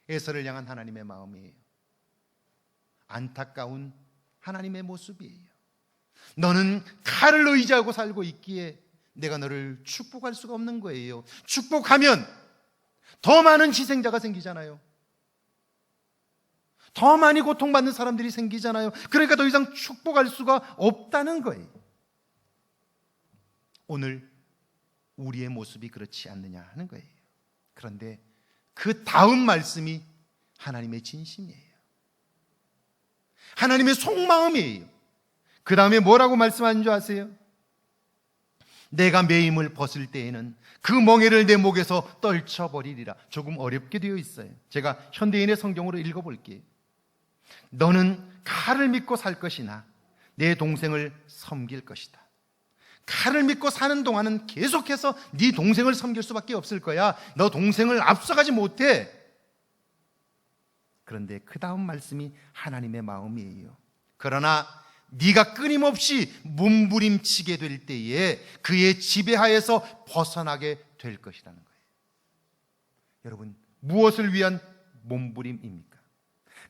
에서를 향한 하나님의 마음이에요. 안타까운 하나님의 모습이에요. 너는 칼을 의지하고 살고 있기에 내가 너를 축복할 수가 없는 거예요. 축복하면 더 많은 희생자가 생기잖아요. 더 많이 고통받는 사람들이 생기잖아요. 그러니까 더 이상 축복할 수가 없다는 거예요. 오늘 우리의 모습이 그렇지 않느냐 하는 거예요. 그런데 그 다음 말씀이 하나님의 진심이에요. 하나님의 속마음이에요. 그 다음에 뭐라고 말씀하는 줄 아세요? 내가 매임을 벗을 때에는 그 멍에를 내 목에서 떨쳐버리리라. 조금 어렵게 되어 있어요. 제가 현대인의 성경으로 읽어볼게요. 너는 칼을 믿고 살 것이나 내 동생을 섬길 것이다. 칼을 믿고 사는 동안은 계속해서 네 동생을 섬길 수밖에 없을 거야. 너 동생을 앞서가지 못해. 그런데 그 다음 말씀이 하나님의 마음이에요. 그러나 네가 끊임없이 몸부림치게 될 때에 그의 지배하에서 벗어나게 될 것이라는 거예요. 여러분, 무엇을 위한 몸부림입니까?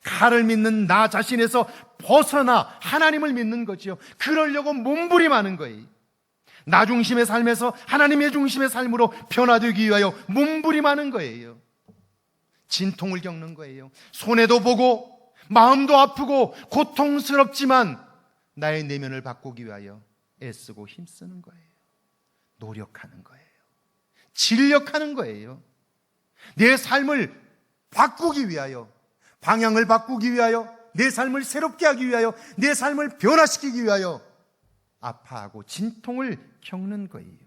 칼을 믿는 나 자신에서 벗어나 하나님을 믿는 거지요. 그러려고 몸부림하는 거예요. 나 중심의 삶에서 하나님의 중심의 삶으로 변화되기 위하여 몸부림하는 거예요. 진통을 겪는 거예요. 손해도 보고 마음도 아프고 고통스럽지만 나의 내면을 바꾸기 위하여 애쓰고 힘쓰는 거예요. 노력하는 거예요. 진력하는 거예요. 내 삶을 바꾸기 위하여, 방향을 바꾸기 위하여, 내 삶을 새롭게 하기 위하여, 내 삶을 변화시키기 위하여 아파하고 진통을 겪는 거예요.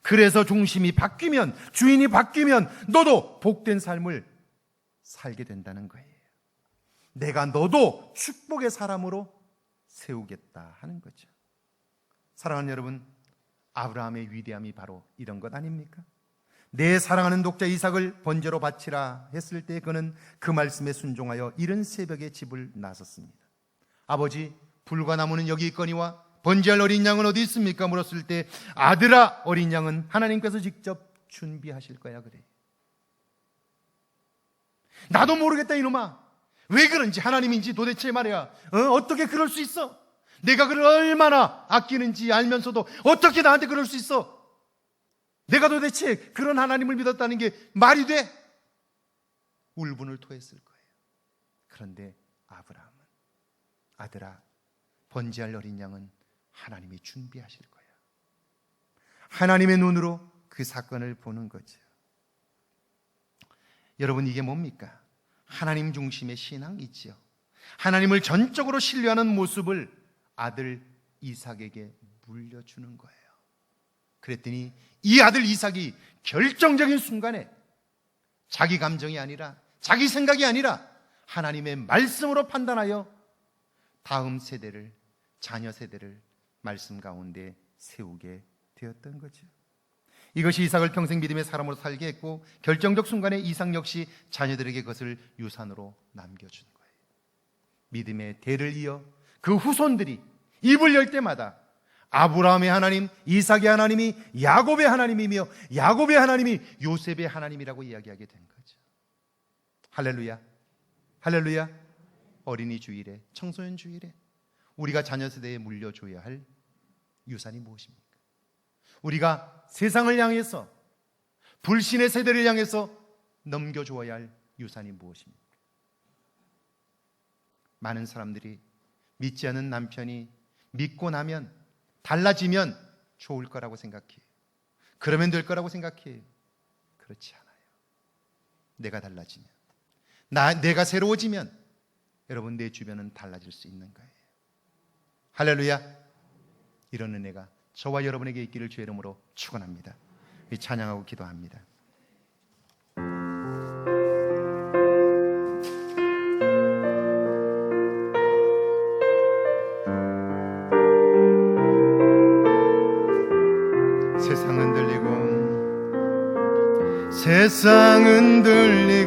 그래서 중심이 바뀌면, 주인이 바뀌면 너도 복된 삶을 살게 된다는 거예요. 내가 너도 축복의 사람으로 세우겠다 하는 거죠. 사랑하는 여러분, 아브라함의 위대함이 바로 이런 것 아닙니까? 내 사랑하는 독자 이삭을 번제로 바치라 했을 때 그는 그 말씀에 순종하여 이른 새벽에 집을 나섰습니다. 아버지, 불과 나무는 여기 있거니와 번제할 어린 양은 어디 있습니까? 물었을 때 아들아, 어린 양은 하나님께서 직접 준비하실 거야 그래. 나도 모르겠다 이놈아. 왜 그런지, 하나님인지 도대체 말이야 어떻게 그럴 수 있어? 내가 그를 얼마나 아끼는지 알면서도 어떻게 나한테 그럴 수 있어? 내가 도대체 그런 하나님을 믿었다는 게 말이 돼? 울분을 토했을 거예요. 그런데 아브라함은 아들아, 번제할 어린 양은 하나님이 준비하실 거야. 하나님의 눈으로 그 사건을 보는 거죠. 여러분, 이게 뭡니까? 하나님 중심의 신앙이지요. 하나님을 전적으로 신뢰하는 모습을 아들 이삭에게 물려주는 거예요. 그랬더니 이 아들 이삭이 결정적인 순간에 자기 감정이 아니라, 자기 생각이 아니라 하나님의 말씀으로 판단하여 다음 세대를, 자녀 세대를 말씀 가운데 세우게 되었던 거죠. 이것이 이삭을 평생 믿음의 사람으로 살게 했고, 결정적 순간에 이삭 역시 자녀들에게 그것을 유산으로 남겨준 거예요. 믿음의 대를 이어 그 후손들이 입을 열 때마다 아브라함의 하나님, 이삭의 하나님이 야곱의 하나님이며, 야곱의 하나님이 요셉의 하나님이라고 이야기하게 된 거죠. 할렐루야, 할렐루야. 어린이 주일에, 청소년 주일에 우리가 자녀 세대에 물려줘야 할 유산이 무엇입니까? 우리가 세상을 향해서, 불신의 세대를 향해서 넘겨주어야 할 유산이 무엇입니까? 많은 사람들이 믿지 않은 남편이 믿고 나면, 달라지면 좋을 거라고 생각해요. 그러면 될 거라고 생각해요. 그렇지 않아요. 내가 달라지면, 내가 새로워지면 여러분, 내 주변은 달라질 수 있는 거예요. 할렐루야. 이런 은혜가 저와 여러분에게 있기를 주의 이름으로 축원합니다. 찬양하고 기도합니다. 세상은 들리고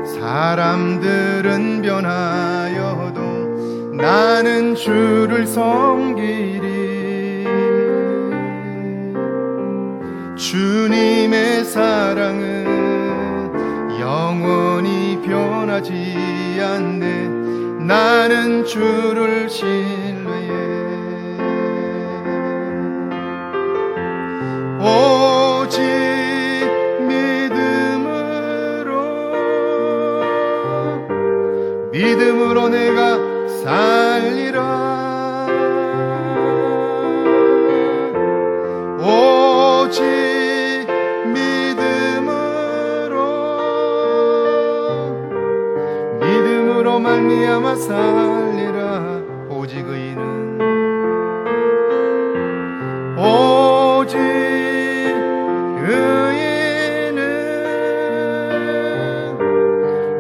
사람들은 변하여도 나는 주를 섬기리. 주님의 사랑은 영원히 변하지 않네. 나는 주를 신뢰해. 오직 믿음으로 내가 살리라. 오직 믿음으로 말미암아 살리라. 오직 의인은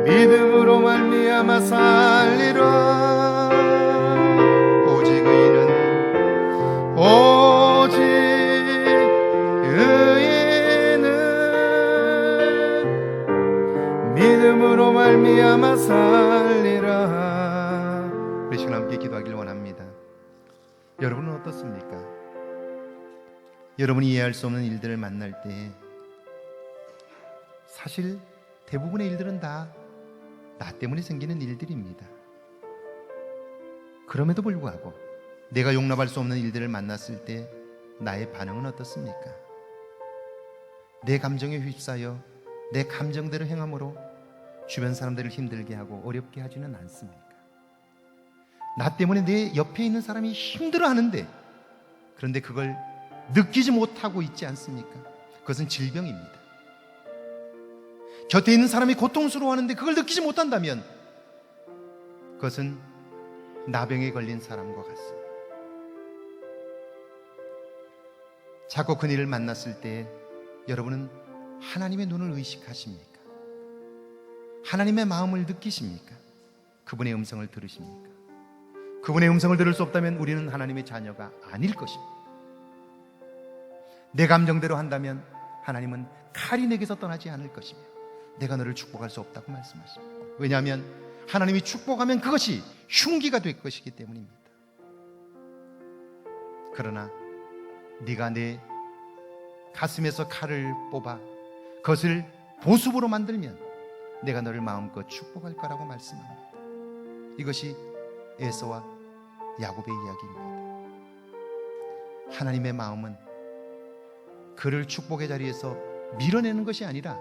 믿음으로 말미암아 살리라. 오직 의인은 믿음으로 말미암아 살리라. 우리 시간 함께 기도하길 원합니다. 여러분은 어떻습니까? 여러분이 이해할 수 없는 일들을 만날 때 사실 대부분의 일들은 다 나 때문에 생기는 일들입니다. 그럼에도 불구하고 내가 용납할 수 없는 일들을 만났을 때 나의 반응은 어떻습니까? 내 감정에 휩싸여 내 감정대로 행함으로 주변 사람들을 힘들게 하고 어렵게 하지는 않습니까? 나 때문에 내 옆에 있는 사람이 힘들어하는데, 그런데 그걸 느끼지 못하고 있지 않습니까? 그것은 질병입니다. 곁에 있는 사람이 고통스러워하는데 그걸 느끼지 못한다면 그것은 나병에 걸린 사람과 같습니다. 작고 큰 일을 만났을 때 여러분은 하나님의 눈을 의식하십니까? 하나님의 마음을 느끼십니까? 그분의 음성을 들으십니까? 그분의 음성을 들을 수 없다면 우리는 하나님의 자녀가 아닐 것입니다. 내 감정대로 한다면 하나님은 칼이 내게서 떠나지 않을 것이며 내가 너를 축복할 수 없다고 말씀하십니다. 왜냐하면 하나님이 축복하면 그것이 흉기가 될 것이기 때문입니다. 그러나 네가 내 가슴에서 칼을 뽑아 그것을 보습으로 만들면 내가 너를 마음껏 축복할 거라고 말씀합니다. 이것이 에서와 야곱의 이야기입니다. 하나님의 마음은 그를 축복의 자리에서 밀어내는 것이 아니라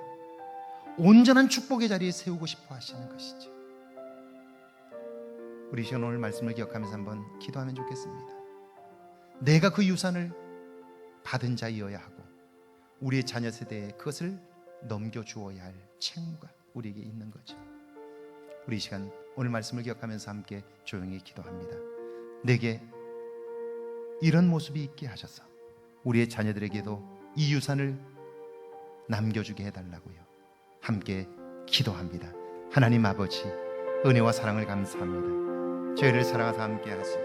온전한 축복의 자리에 세우고 싶어 하시는 것이죠. 우리 시간 오늘 말씀을 기억하면서 한번 기도하면 좋겠습니다. 내가 그 유산을 받은 자이어야 하고 우리의 자녀 세대에 그것을 넘겨주어야 할 책무가 우리에게 있는 거죠. 우리 이 시간 오늘 말씀을 기억하면서 함께 조용히 기도합니다. 내게 이런 모습이 있게 하셔서 우리의 자녀들에게도 이 유산을 남겨주게 해달라고요. 함께 기도합니다. 하나님 아버지, 은혜와 사랑을 감사합니다. 저희를 사랑하사 함께 하시고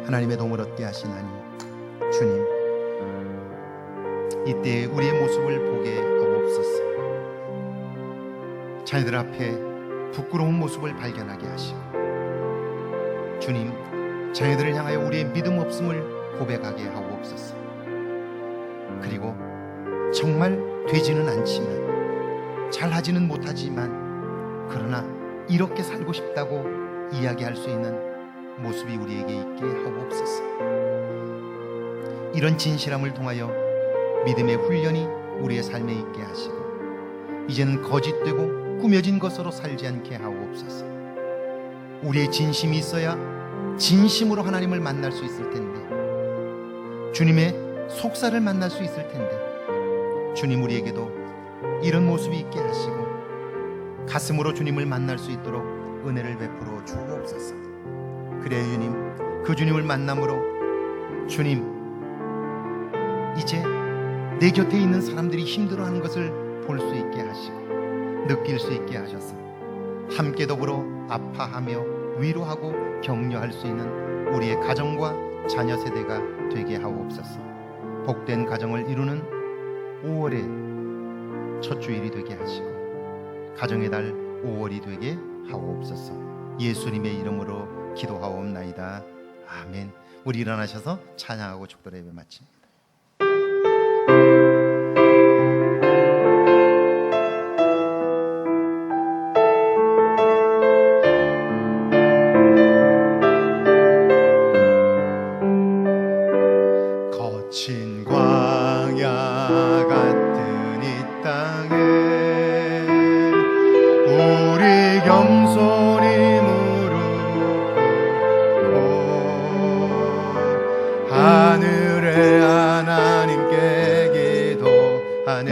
하나님의 도움을 얻게 하시나니 주님, 이때 우리의 모습을 보게 하옵소서. 자녀들 앞에 부끄러운 모습을 발견하게 하시고 주님, 자녀들을 향하여 우리의 믿음 없음을 고백하게 하옵소서. 그리고 정말 되지는 않지만 잘하지는 못하지만 그러나 이렇게 살고 싶다고 이야기할 수 있는 모습이 우리에게 있게 하옵소서. 이런 진실함을 통하여 믿음의 훈련이 우리의 삶에 있게 하시고 이제는 거짓되고 꾸며진 것으로 살지 않게 하옵소서. 우리의 진심이 있어야 진심으로 하나님을 만날 수 있을 텐데, 주님의 속살을 만날 수 있을 텐데, 주님 우리에게도 이런 모습이 있게 하시고 가슴으로 주님을 만날 수 있도록 은혜를 베풀어 주옵소서. 그래야 주님, 그 주님을 만남으로 주님, 이제 내 곁에 있는 사람들이 힘들어하는 것을 볼 수 있게 하시고 느낄 수 있게 하셔서 함께 더불어 아파하며 위로하고 격려할 수 있는 우리의 가정과 자녀 세대가 되게 하옵소서. 복된 가정을 이루는 5월의 첫 주일이 되게 하시고 가정의 달 5월이 되게 하옵소서. 예수님의 이름으로 기도하옵나이다. 아멘. 우리 일어나셔서 찬양하고 축도의 예배 마칩니다. 거친 광야 같은 이 땅에 우리 겸손히 무릎 꿇고 하늘의 하나님께 기도하네.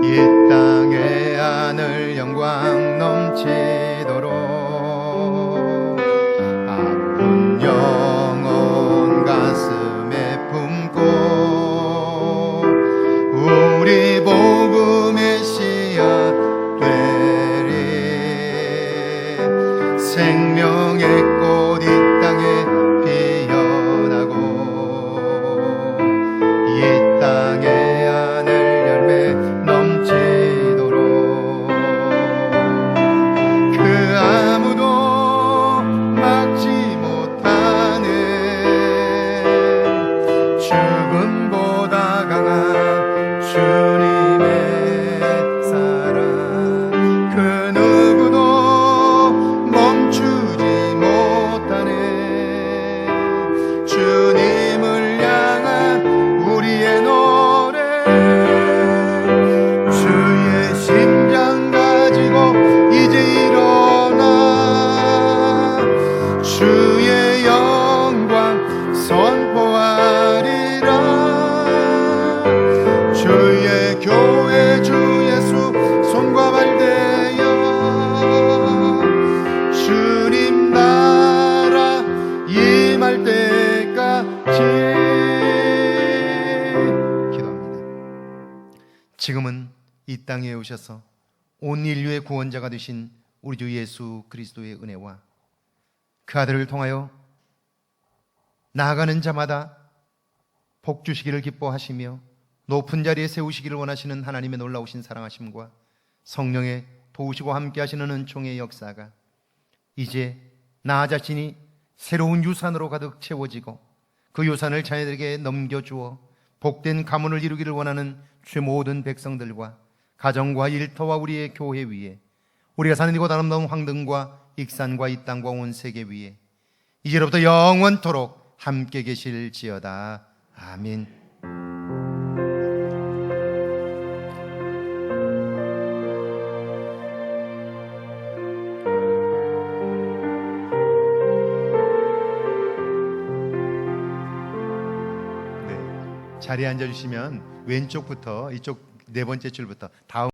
이 땅의 하늘 영광 넘치도록 아픈 영혼 가슴에 품고 우리 복음의 씨앗 되리. 생명의 꽃 이 땅에 피어나고 이 땅의 하늘 열매 넘치도록 그 아무도 막지 못하네. 죽음보다 강한 주님의 사랑 그 누구도 멈추지 못하네. 주님을 향한 우리의 노래 주의 심장 가지고 이제 일어나 주의 영광 선포하리라. 주의 교회 주 예수 손과 발 대어 주님 나라 임할 때까지 기도합니다. 지금은 이 땅에 오셔서 온 인류의 구원자가 되신 우리 주 예수 그리스도의 은혜와 그 아들을 통하여 나아가는 자마다 복 주시기를 기뻐하시며 높은 자리에 세우시기를 원하시는 하나님의 놀라우신 사랑하심과 성령의 도우시고 함께 하시는 은총의 역사가 이제 나 자신이 새로운 유산으로 가득 채워지고 그 유산을 자녀들에게 넘겨주어 복된 가문을 이루기를 원하는 주의 모든 백성들과 가정과 일터와 우리의 교회 위에 우리가 사는 이곳 아름다운 황등과 익산과 이 땅과 온 세계 위에 이제로부터 영원토록 함께 계실지어다. 아멘. 네, 자리에 앉아주시면 왼쪽부터 이쪽 네 번째 줄부터 다음